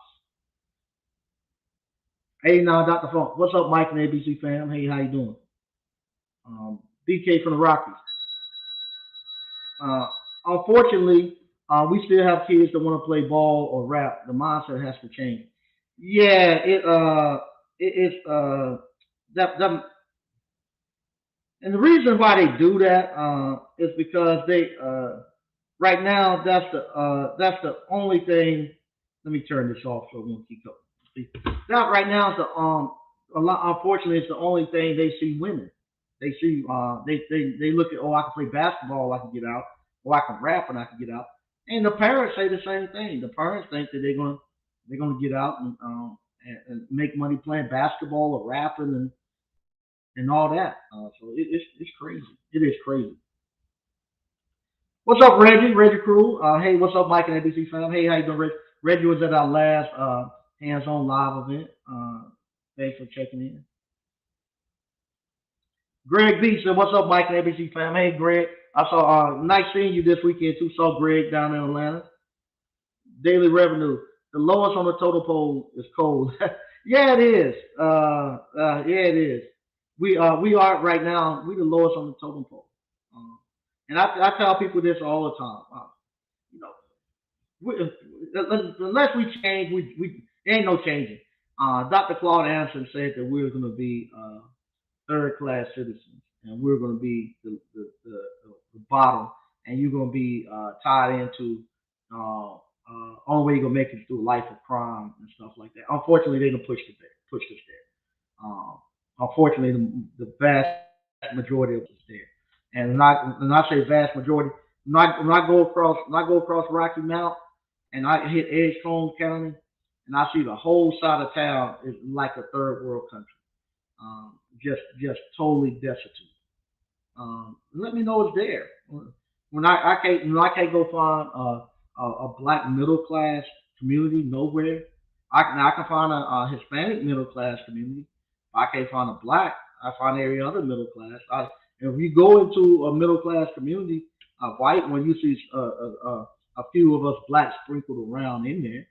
Hey, now, Dr. Funk, what's up, Mike and ABC fam? Hey, how you doing? BK from the Rockies. Uh, Unfortunately, we still have kids that want to play ball or rap. The mindset has to change. Yeah, it's that and the reason why they do that is because they right now that's the only thing. Let me turn this off so we won't keep going. That right now is the a lot. Unfortunately, it's the only thing they see women. They see they look at, oh, I can play basketball, I can get out, or I can rap and I can get out. And the parents say the same thing. The parents think that they're gonna get out and make money playing basketball or rapping and all that. So it's crazy. It is crazy. What's up, Reggie? Reggie Crew. Hey, what's up, Mike and ABC fam? Hey, how you doing, Reggie? Reggie was at our last hands-on live event. Thanks for checking in. Greg B said, "What's up, Mike and ABC fam?" Hey, Greg. I saw nice seeing you this weekend too. Saw Greg down in Atlanta. Daily revenue, the lowest on the total pole is cold. Yeah, it is. Yeah, it is. We are right now. We the lowest on the totem pole. And I tell people this all the time. You know, unless we change, we there ain't no changing. Dr. Claude Anderson said that we're going to be third class citizens, and we're going to be the bottom, and you're going to be tied into only way you're going to make it through a life of crime and stuff like that. Unfortunately, they don't push us there. Unfortunately, the vast majority of us is there, and when I say vast majority, when I go across Rocky Mount and I hit Edgecombe County, and I see the whole side of town is like a third world country, just totally destitute. Let me know it's there. When I can't go find a black middle class community nowhere. I can find a Hispanic middle class community. I can't find a black. I find every other middle class. If you go into a middle class community, white, when you see a few of us blacks sprinkled around in there,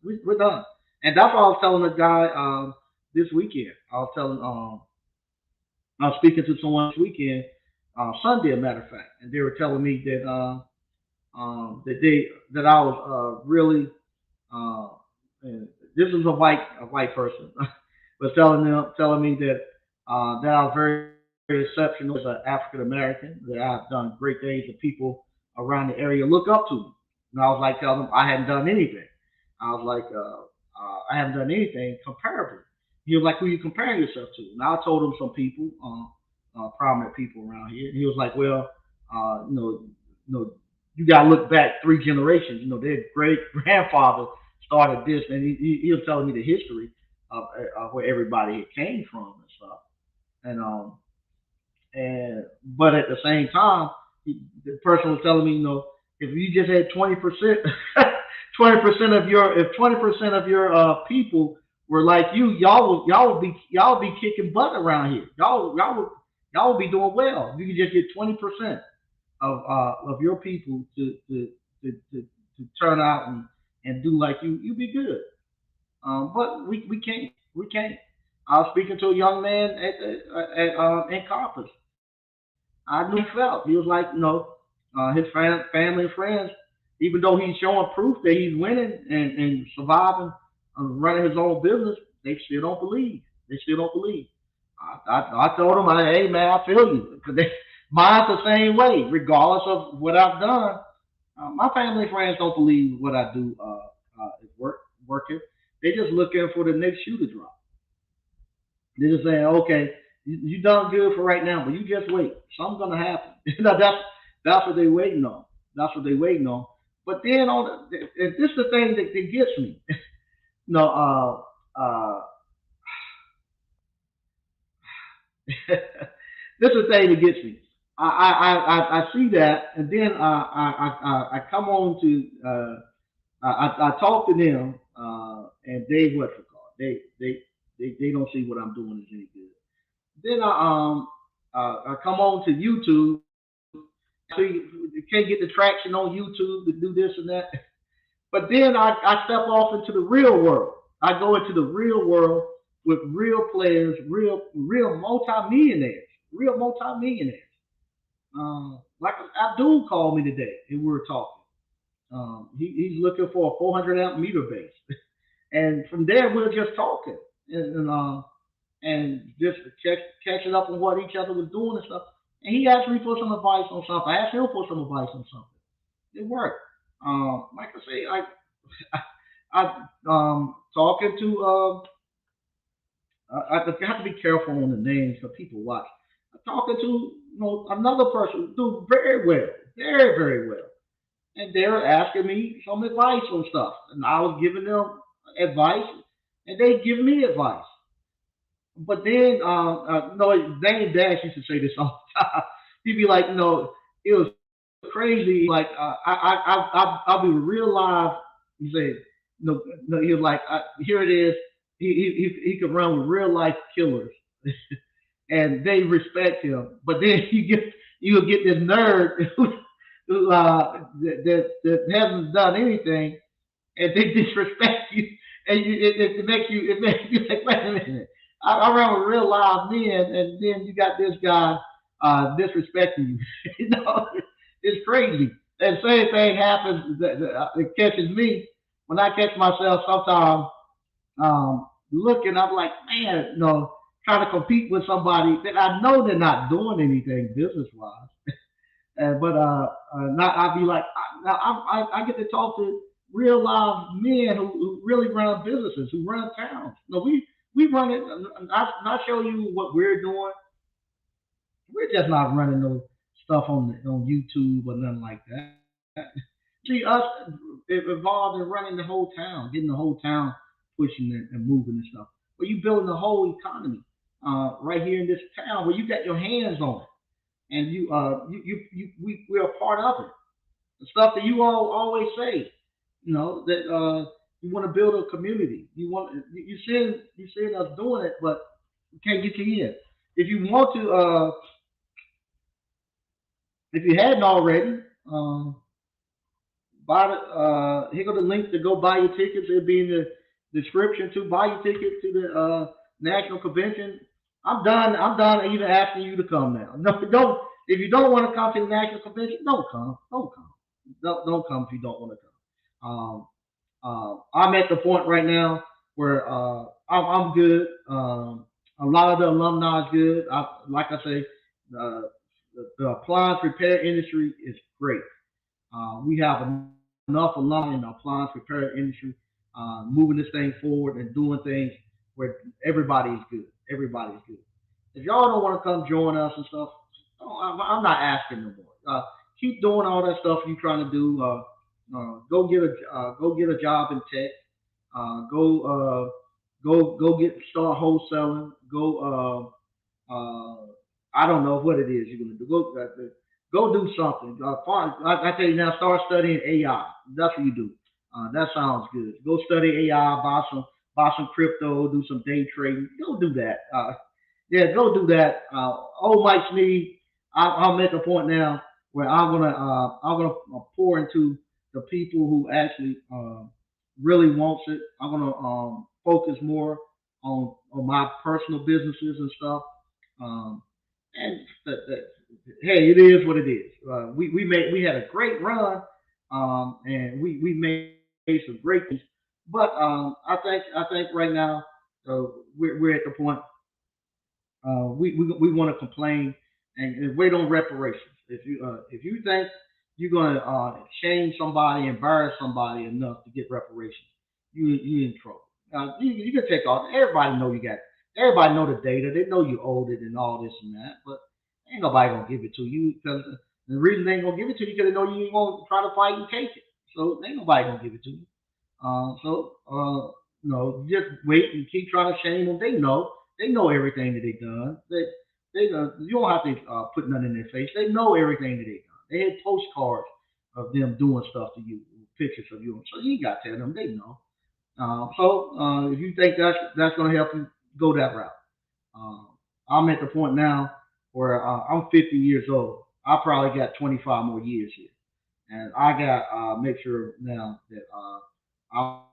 we're done. And that's what I was telling the guy this weekend. I was speaking to someone this weekend, Sunday, a matter of fact, and they were telling me that I was really uh, this is a white person was telling me that I was very exceptional as an African American, that I've done great things that people around the area look up to me. And I was like telling them I hadn't done anything. I was like, I haven't done anything comparable. He was like, who you comparing yourself to? And I told him some people, prominent people around here. And he was like, well, you got to look back 3 generations. Their great grandfather started this, and he was telling me the history of where everybody had came from and stuff. And but at the same time, the person was telling me, if you just had 20%, 20% of your if 20% of your people were like you, y'all would be kicking butt around here. Y'all would be doing well. You could just get 20% of your people to turn out and do like you. You be good. But we can't. We can't. I was speaking to a young man in Carpus. I knew he felt. He was like, his family and friends, even though he's showing proof that he's winning and surviving, running his own business, they still don't believe. They still don't believe. I told him, hey man, I feel you, because mine's the same way. Regardless of what I've done, my family and friends don't believe what I do is working. They just looking for the next shoe to drop. They're just saying, okay, you done good for right now, but you just wait. Something's gonna happen. That's what they waiting on. That's what they waiting on. But then and this is the thing that gets me. No, this is the thing that gets me. I see that, and then I come on to I talk to them, and they what's it called? They don't see what I'm doing is any good. Then I come on to YouTube. See, you can't get the traction on YouTube to do this and that. But then I step off into the real world. I go into the real world with real players, real multimillionaires, real multimillionaires. Like Abdul called me today, and we were talking. He's looking for a 400 amp meter base, and from there we're just talking and just catching up on what each other was doing and stuff. And he asked me for some advice on something. I asked him for some advice on something. It worked. Like I say, I talking to I have to be careful on the names because people watch. I'm talking to another person who do very well, very very well, and they're asking me some advice on stuff, and I was giving them advice, and they give me advice. But then, no, Dane Dash used to say this all the time. He'd be like, it was crazy. Like, I'll be real live. He said, no, he was like, here it is. He could run with real life killers, and they respect him. But then you'll get this nerd that hasn't done anything, and they disrespect you, and it makes you like, wait a minute. I run with real live men, and then you got this guy disrespecting you. It's crazy. And same thing happens. It catches me when I catch myself sometimes looking. I'm like, man, trying to compete with somebody that I know they're not doing anything business wise. Not I'd be like, now I get to talk to real live men who really run businesses, who run towns. We run it. Not show you what we're doing. We're just not running no stuff on YouTube or nothing like that. See us involved in running the whole town, getting the whole town pushing and moving and stuff. But you building the whole economy right here in this town where you got your hands on it, and we're a part of it. The stuff that you all always say, that you want to build a community. You seeing us doing it, but we can't get you in. If you want to, if you hadn't already, here go the link to go buy your tickets. It'll be in the description to buy your ticket to the national convention. I'm done. I'm done even asking you to come now. No, don't. If you don't want to come to the national convention, don't come. Don't come. Don't come if you don't want to come. I'm at the point right now. where I'm good. A lot of the alumni is good. Like I say, uh, the appliance repair industry is great. We have enough alumni in the appliance repair industry moving this thing forward and doing things where everybody's good. Everybody's good. If y'all don't want to come join us and stuff, I'm not asking no more. Keep doing all that stuff you trying to do. Go get a job in tech. Go get start wholesaling. I don't know what it is you're gonna do. Go do something. I tell you now, start studying AI. That's what you do. That sounds good. Go study AI. Buy some crypto. Do some day trading. Go do that. Yeah, go do that. Old Mike Sneed, I'll make a point now where I'm gonna pour into the people who actually really wants it. I'm gonna focus more on my personal businesses and stuff. Um, and hey, it is what it is. We had a great run, and we made some great things. But I think right now we're at the point we want to complain and wait on reparations. If you think you're going to shame somebody, embarrass somebody enough to get reparations, you in trouble. You can take off. Everybody know you got. Everybody know the data. They know you owed it and all this and that. But ain't nobody gonna give it to you because the reason they ain't gonna give it to you because they know you ain't gonna try to fight and take it. So ain't nobody gonna give it to you. Just wait and keep trying to shame them. They know everything that they done. You don't have to put nothing in their face. They know everything that they done. They had postcards of them doing stuff to you, pictures of you. So you ain't got to tell them. They know. If you think that's going to help you, go that route. Uh, I'm at the point now where I'm 50 years old. I probably got 25 more years here, and I got make sure now that I'm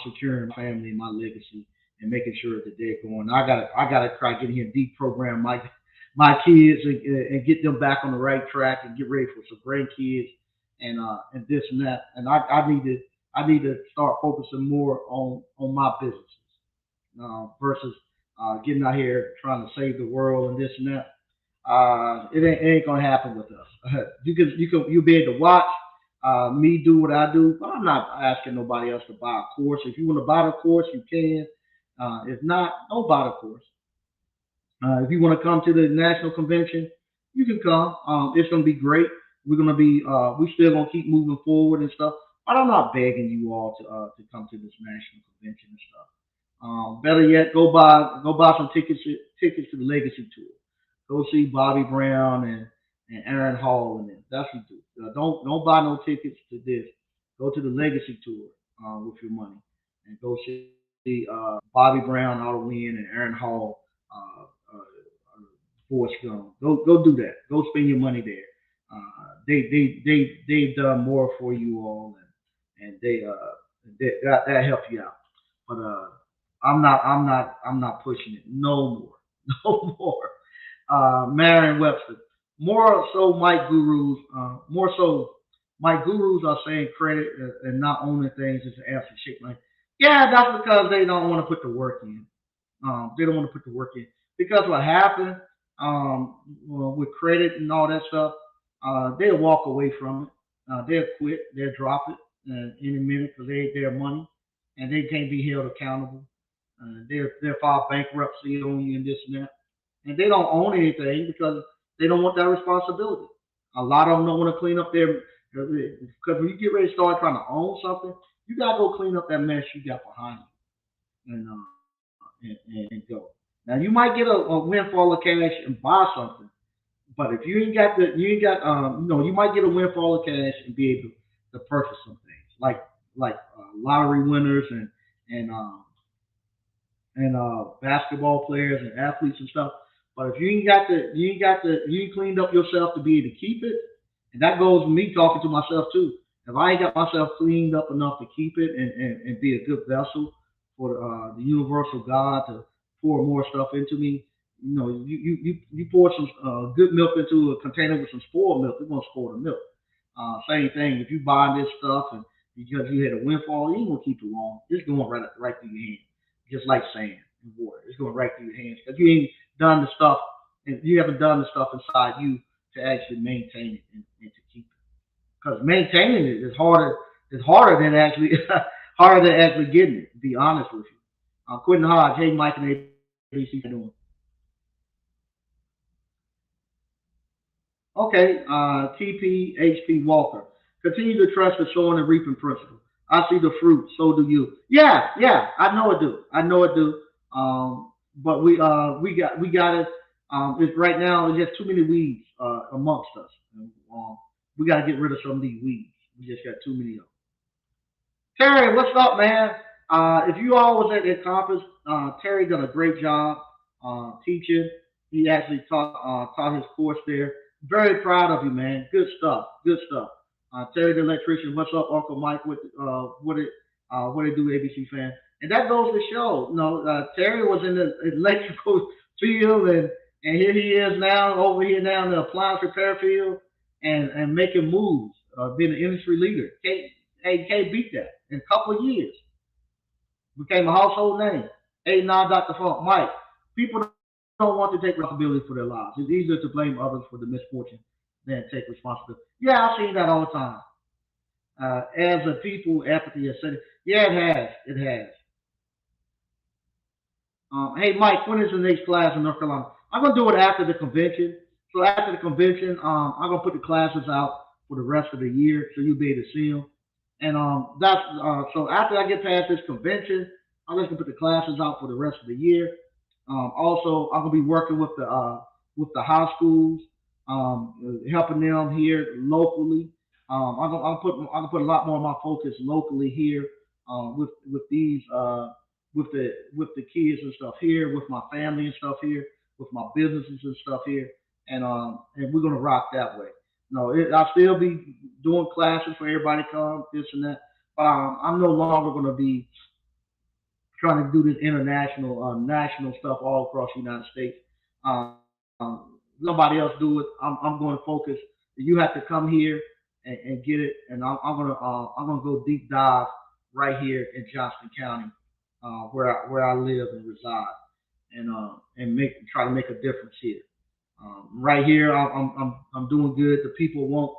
securing my family and my legacy and making sure that they're going. I gotta try getting here deprogram my kids and get them back on the right track and get ready for some grandkids and this and that. And I need to start focusing more on my businesses versus getting out here trying to save the world and this and that. It ain't gonna happen with us. You'll be able to watch me do what I do, but I'm not asking nobody else to buy a course. If you want to buy the course, you can. If not, don't buy the course. If you want to come to the national convention, you can come. It's gonna be great. We still gonna keep moving forward and stuff. But I'm not begging you all to come to this national convention and stuff. Better yet, go buy some tickets to the Legacy Tour. Go see Bobby Brown and Aaron Hall and them. That's what you do. Don't buy no tickets to this. Go to the Legacy Tour with your money and go see Bobby Brown, Otto Wynn, and Aaron Hall. Forrest Gump. Go do that. Go spend your money there. They've done more for you all, and that help you out. But I'm not pushing it no more, no more. Marion Webster. More so, my gurus are saying credit and not owning things is the answer shit. Like, yeah, that's because they don't want to put the work in. They don't want to put the work in because what happened with credit and all that stuff, they'll walk away from it. They'll quit. They'll drop it in a minute because they their money and they can't be held accountable. They'll file bankruptcy on you and this and that, and they don't own anything because they don't want that responsibility. A lot of them don't want to clean up their because when you get ready to start trying to own something, you gotta go clean up that mess you got behind you and go. Now you might get a windfall of cash and buy something, but if you ain't got you might get a windfall of cash and be able to purchase some things like lottery winners and basketball players and athletes and stuff. But if you ain't cleaned up yourself to be able to keep it, and that goes with me talking to myself too. If I ain't got myself cleaned up enough to keep it and be a good vessel for the universal God to pour more stuff into me, you pour some good milk into a container with some spoiled milk, it's gonna spoil the milk. Same thing. If you buy this stuff and because you had a windfall, you ain't gonna keep it long. It's going right through your hand. just like sand and water. It's going right through your hands because you ain't done the stuff, and you haven't done the stuff inside you to actually maintain it and to keep it. Because maintaining it is harder. It's harder than actually harder than actually getting it. To be honest with you. Quentin Hodge, hey Mike and ABC, how you doing? Okay, TP Walker. Continue to trust the sowing and reaping principle. I see the fruit, so do you. Yeah, yeah, I know it do. I know it do. But we got it. It's right now. There's just too many weeds amongst us. We got to get rid of some of these weeds. We just got too many of them. Terry, what's up, man? If you all was at the conference, Terry done a great job teaching. He actually taught his course there. Very proud of you, man. Good stuff. Good stuff. Terry the electrician, what's up, Uncle Mike? What it do, ABC fan? And that goes to show, Terry was in the electrical field, and here he is now over here now in the appliance repair field, and making moves, being an industry leader. Can't beat that. In a couple of years, became a household name. Hey, now Dr. Funk, Mike, people don't want to take responsibility for their lives. It's easier to blame others for the misfortune than take responsibility. Yeah, I've seen that all the time. As a people, apathy has said it. Yeah, it has. It has. Hey, Mike, when is the next class in North Carolina? I'm gonna do it after the convention. So after the convention, I'm gonna put the classes out for the rest of the year, so you'll be able to see them. And that's so after I get past this convention, I'm just gonna put the classes out for the rest of the year. Also, I'm gonna be working with the high schools, helping them here locally. I'm gonna put a lot more of my focus locally here with these with the kids and stuff here, with my family and stuff here, with my businesses and stuff here, and we're gonna rock that way. No, I'll still be doing classes for everybody to come, this and that, but I'm no longer gonna be trying to do this international, national stuff all across the United States. Somebody else do it. I'm going to focus. You have to come here and get it, and I'm gonna go deep dive right here in Johnston County, where I live and reside, and make try to make a difference here. Right here, I'm doing good. The people want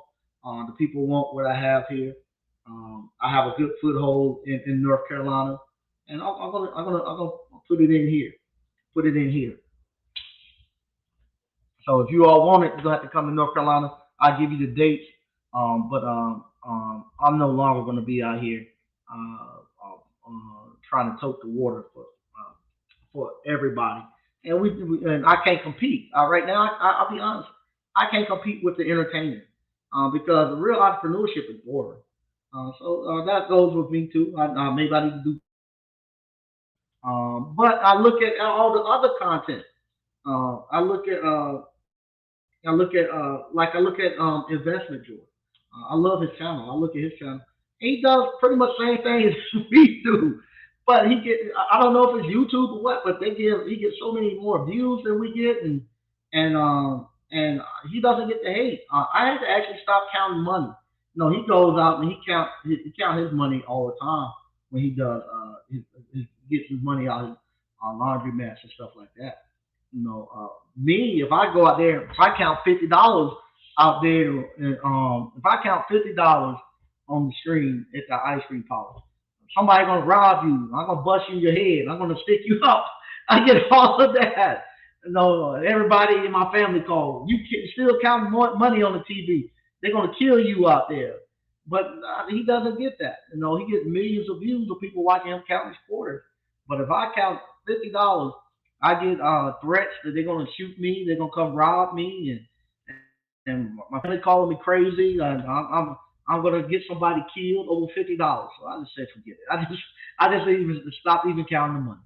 what I have here. I have a good foothold in North Carolina, and I'm gonna put it in here. Put it in here. So if you all want it, you're gonna have to come to North Carolina. I'll give you the dates. But I'm no longer gonna be out here trying to tote the water for everybody. And and I can't compete. Right now, I'll be honest. I can't compete with the entertainment because the real entrepreneurship is boring. So that goes with me too. Maybe I need to do but I look at all the other content. I look at I look at investment George. I love his channel. I look at his channel. He does pretty much the same thing as we do, but he get I don't know if it's YouTube or what, but he gets so many more views than we get, and he doesn't get the hate. I had to actually stop counting money. No, he goes out and he count his money all the time when he does his gets his money out of laundry mats and stuff like that. Me, if I go out there, if I count $50 out there, and if I count $50 on the screen at the ice cream parlor, somebody gonna rob you. I'm gonna bust you in your head. I'm gonna stick you up. I get all of that. No, everybody in my family called. You can still count more money on the TV. They're gonna kill you out there. But he doesn't get that. He gets millions of views of people watching him count his quarters. But if I count $50, I get threats that they're gonna shoot me. They're gonna come rob me, and my family calling me crazy. And I'm gonna get somebody killed over $50. So I just said forget it. I just even stop even counting the money.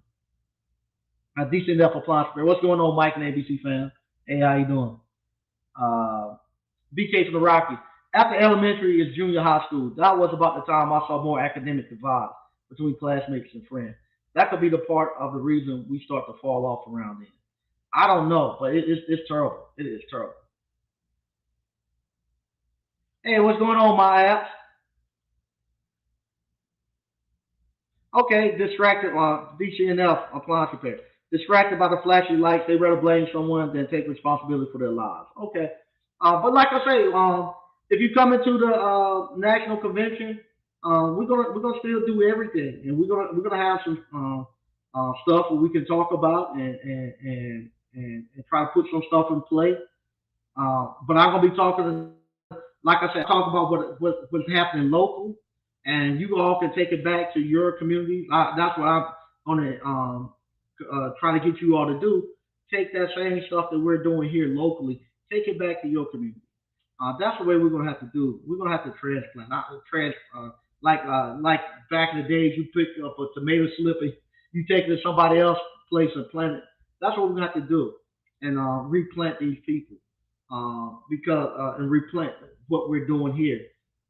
Decent enough appliance spare. What's going on, Mike and ABC fan? Hey, how you doing? Uh, BK from the Rockies. After elementary is junior high school. That was about the time I saw more academic divide between classmates and friends. That could be the part of the reason we start to fall off around then. I don't know, but it's terrible. It is terrible. Hey, what's going on, my apps? Okay, distracted DCNF appliance repair. Distracted by the flashy lights, they rather blame someone than take responsibility for their lives. Okay, but like I say, if you come into the national convention, we're gonna still do everything, and we're gonna have some stuff that we can talk about and try to put some stuff in play. But I'm gonna be talking, like I said, talk about what's happening local, and you all can take it back to your community. That's what I'm gonna try to get you all to do. Take that same stuff that we're doing here locally, take it back to your community. That's the way we're gonna have to do. We're gonna have to transplant, not trans. Like back in the days, you picked up a tomato slip and you take it to somebody else's place and plant it. That's what we're gonna have to do, and replant these people, because and replant what we're doing here,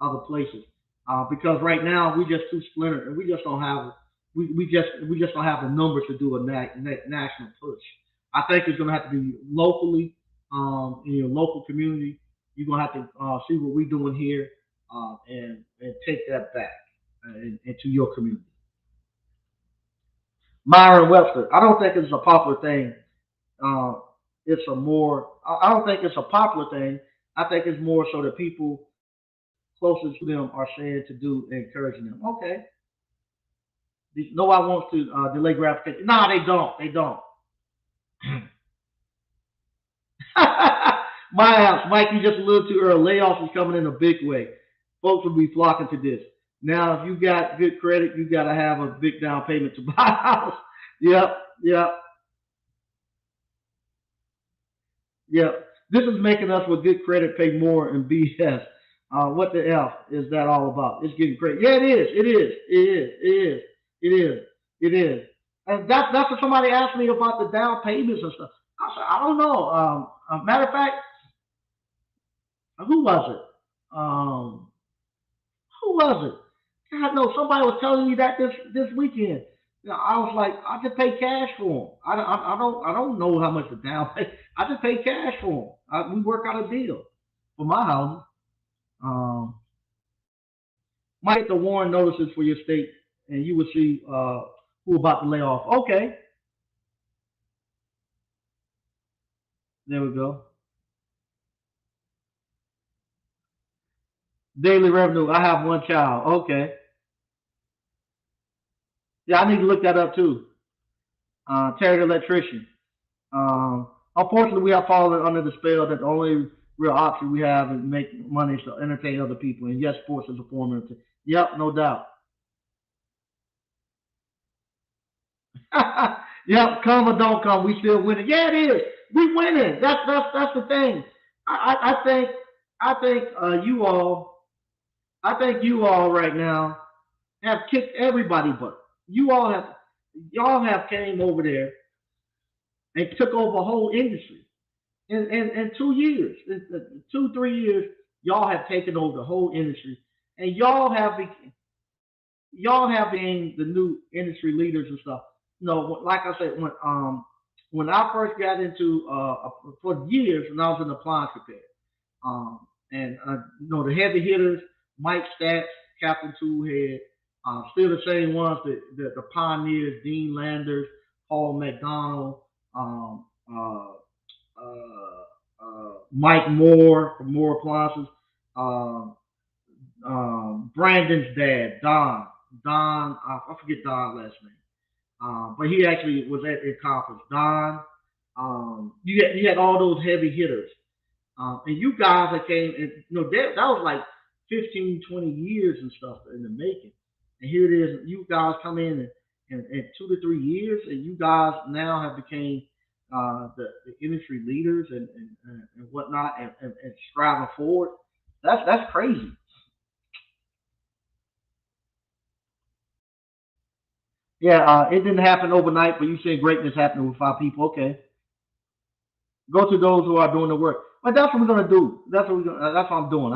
other places. Because right now we just too splintered, and we just don't have we just don't have the numbers to do a national push. I think it's gonna have to be locally, in your local community. You're gonna have to see what we're doing here, and take that back into your community. Myron Webster. I don't think it's a popular thing. Uh, it's a more. I don't think it's a popular thing. I think it's more so that people closest to them are saying to do and encouraging them. Okay, nobody wants to delay gratification. Nah, they don't. They don't. My house, Mike, you just a little too early. Layoffs is coming in a big way. Folks will be flocking to this. Now, if you got good credit, you got to have a big down payment to buy a house. Yep, yep, yep. This is making us with good credit pay more in BS. What the F is that all about? It's getting crazy. Yeah, it is. It is. It is. It is. It is. It is. And that's what somebody asked me about the down payments and stuff. I said, I don't know. Matter of fact, who was it? Who was it? God no, somebody was telling me that this weekend. You know, I was like, I just pay cash for them. I don't know how much the down pay. I just pay cash for them. We work out a deal for my house. Um, might get the warrant notices for your state, and you will see who about to lay off. Okay, there we go. Daily revenue. I have one child. Okay, yeah, I need to look that up too. Terry the electrician. Unfortunately, we have fallen under the spell that the only real option we have is make money to entertain other people. And yes, sports is a form of entertainment. Yep, no doubt. Yep, come or don't come, we still winning. Yeah, it is. We winning. That's the thing. I think you all. I think you all right now have kicked everybody butt. You all have y'all have came over there and took over a whole industry in 2 years, in 2 3 years. Y'all have taken over the whole industry, and y'all have been the new industry leaders and stuff. You know, like I said, when I first got into for years when I was in appliance repair, and the heavy hitters, Mike Stacks, Captain Two still the same ones, the pioneers, Dean Landers, Paul McDonald, um, Mike Moore from Moore Appliances, um, Brandon's dad, Don. Don, I forget Don's last name, but he actually was at the conference. Don, you had all those heavy hitters, and you guys that came, and that was like 15, 20 years and stuff in the making. And here it is, you guys come in 2 to 3 years, and you guys now have became the industry leaders and whatnot, and striving forward. That's crazy. Yeah, it didn't happen overnight, but you said greatness happening with 5 people. Okay, go to those who are doing the work. But that's what we're gonna do. That's what I'm doing.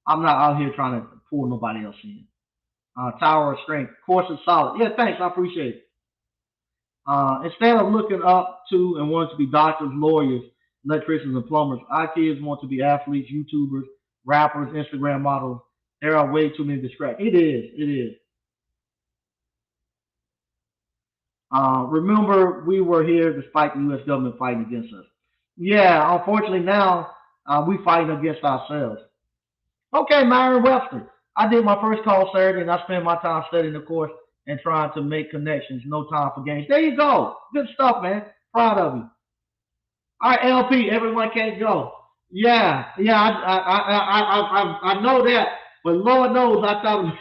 I'm not out here trying to pull nobody else in. Tower of strength, course is solid. Yeah, thanks. I appreciate it. Instead of looking up to and wanting to be doctors, lawyers, electricians, and plumbers, our kids want to be athletes, YouTubers, rappers, Instagram models. There are way too many distractions. It is. It is. Remember, we were here despite the U.S. government fighting against us. Yeah, unfortunately now we fighting against ourselves. Okay, Myron Webster. I did my first call Saturday, and I spent my time studying the course and trying to make connections. No time for games. There you go. Good stuff, man. Proud of you. All right, LP. Everyone can't go. Yeah, yeah. I know that, but Lord knows, I thought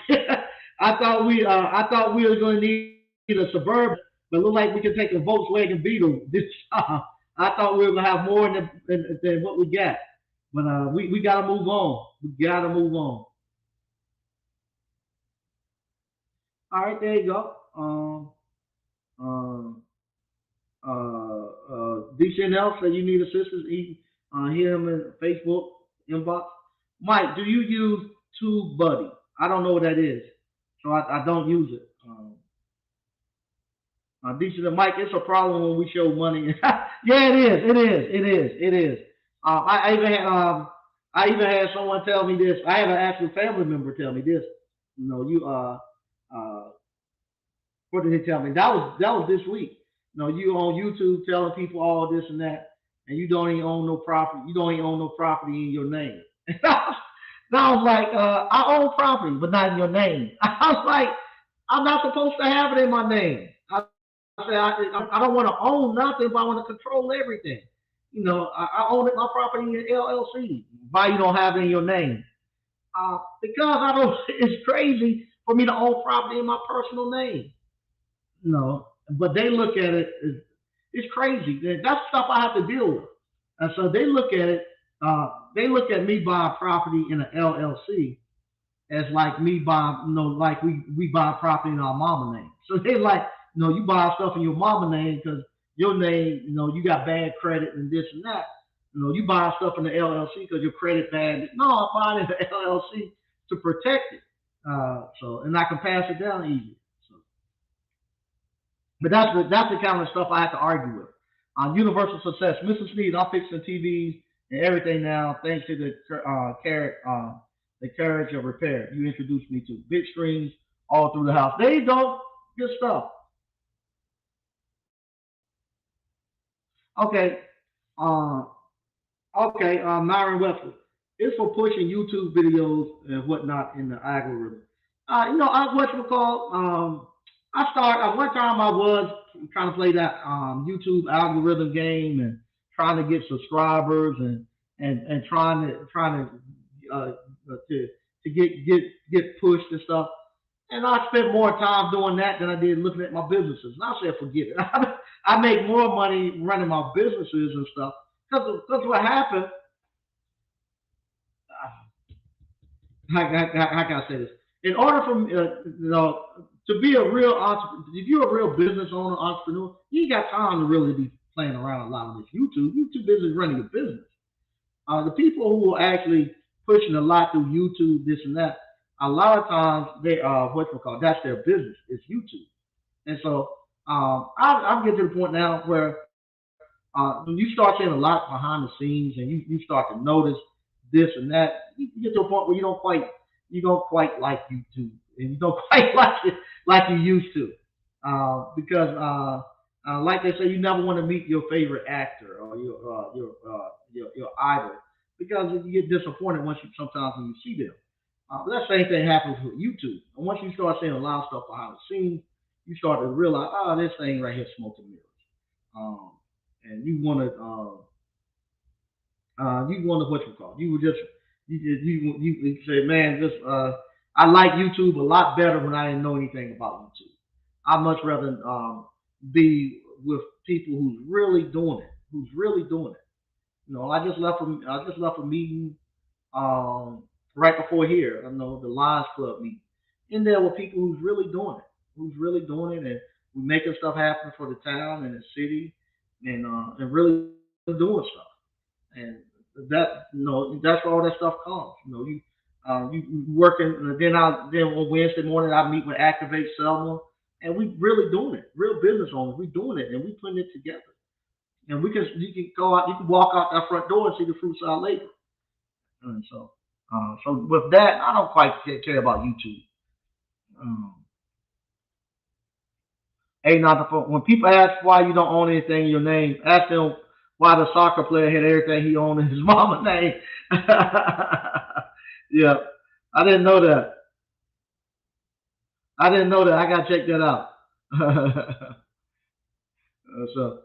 I thought we were going to need a suburban, but it look like we can take a Volkswagen Beetle this time. I thought we were gonna have more than what we got, but we gotta move on. We gotta move on. All right, there you go. Um, DCNL say you need assistance. Hear him in Facebook inbox. Mike, do you use TubeBuddy? I don't know what that is, so I don't use it. Decent Mike, it's a problem when we show money. Yeah, it is. It is. It is. It is. I even had someone tell me this. I had an actual family member tell me this. You know, uh what did he tell me? That was this week. You know, you on YouTube telling people all this and that, and you don't even own no property. You don't even own no property in your name. Now I was like, I own property, but not in your name. I was like, I'm not supposed to have it in my name. I said, I don't want to own nothing, but I want to control everything. You know, I own it, my property in LLC. Why you don't have it in your name? Because I don't. It's crazy for me to own property in my personal name. No, but they look at it as it's crazy. That's stuff I have to deal with. And so they look at it. They look at me buying property in an LLC as like me buying, like we buy property in our mama name. So they like, you buy stuff in your mama name because your name, you got bad credit and this and that. You buy stuff in the LLC because your credit bad. No, I buy it in the LLC to protect it. And I can pass it down easy. So, but that's the kind of stuff I have to argue with. Universal success, Mr. Sneed. I'm fixing TVs and everything now, thanks to the carriage of repair you introduced me to. Big screens all through the house. There you go. Good stuff. Okay. Uh, okay. Myron Webster. It's for pushing YouTube videos and whatnot in the algorithm. What you call. I start. One time I was trying to play that YouTube algorithm game and trying to get subscribers and trying to get pushed and stuff. And I spent more time doing that than I did looking at my businesses. And I said, forget it. I make more money running my businesses and stuff. Because what happened, how can I say this? In order for to be a real entrepreneur, if you're a real business owner, entrepreneur, you ain't got time to really be playing around a lot on this YouTube. You're too busy running your business. The people who are actually pushing a lot through YouTube, this and that, a lot of times they what we call that's their business. It's YouTube, and so I'm getting to the point now where when you start seeing a lot behind the scenes and you start to notice this and that, you get to a point where you don't quite like YouTube and you don't quite like you used to, because like they say, you never want to meet your favorite actor or your idol because you get disappointed once you sometimes when you see them. But that same thing happens with YouTube. And once you start seeing a lot of stuff behind the scenes, you start to realize, this thing right here, smoke and mirrors. Um, and you want to what you call. You would just you say, man, just I like YouTube a lot better when I didn't know anything about YouTube. I much rather be with people who's really doing it, who's really doing it. I just left a meeting um, right before here. I know the Lions Club meeting. In there were people who's really doing it, and we making stuff happen for the town and the city, and really doing stuff. And that's where all that stuff comes. You working, and then on Wednesday morning I meet with Activate Selma, and we really doing it. Real business owners, we doing it, and we putting it together. And you can go out, you can walk out that front door and see the fruits of our labor. And so with that, I don't quite care about YouTube. Um, Ain't not the phone. When people ask why you don't own anything in your name, ask them why the soccer player had everything he owned in his mama's name. Yeah, I didn't know that. I didn't know that. I gotta check that out. So,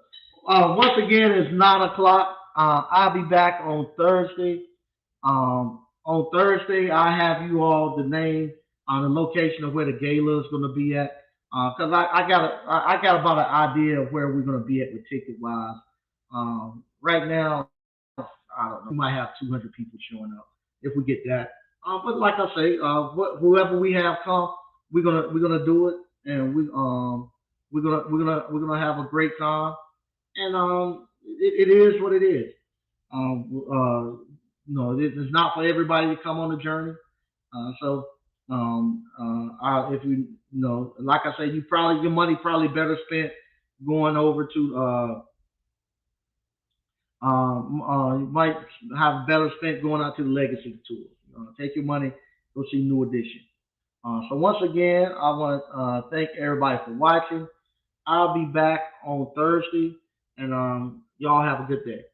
once again, it's 9 o'clock. I'll be back on Thursday. On Thursday, I have you all the name, the location of where the gala is going to be at. Because I got about an idea of where we're going to be at with ticket wise. Right now, I don't know. We might have 200 people showing up if we get that. But like I say, whoever we have come, we're gonna do it, and we're gonna have a great time. And it is what it is. It's not for everybody to come on the journey. If like I said, your money probably better spent going over to you might have better spent going out to the legacy tour. Take your money, go see New Edition. So once again, I want to thank everybody for watching. I'll be back on Thursday, and y'all have a good day.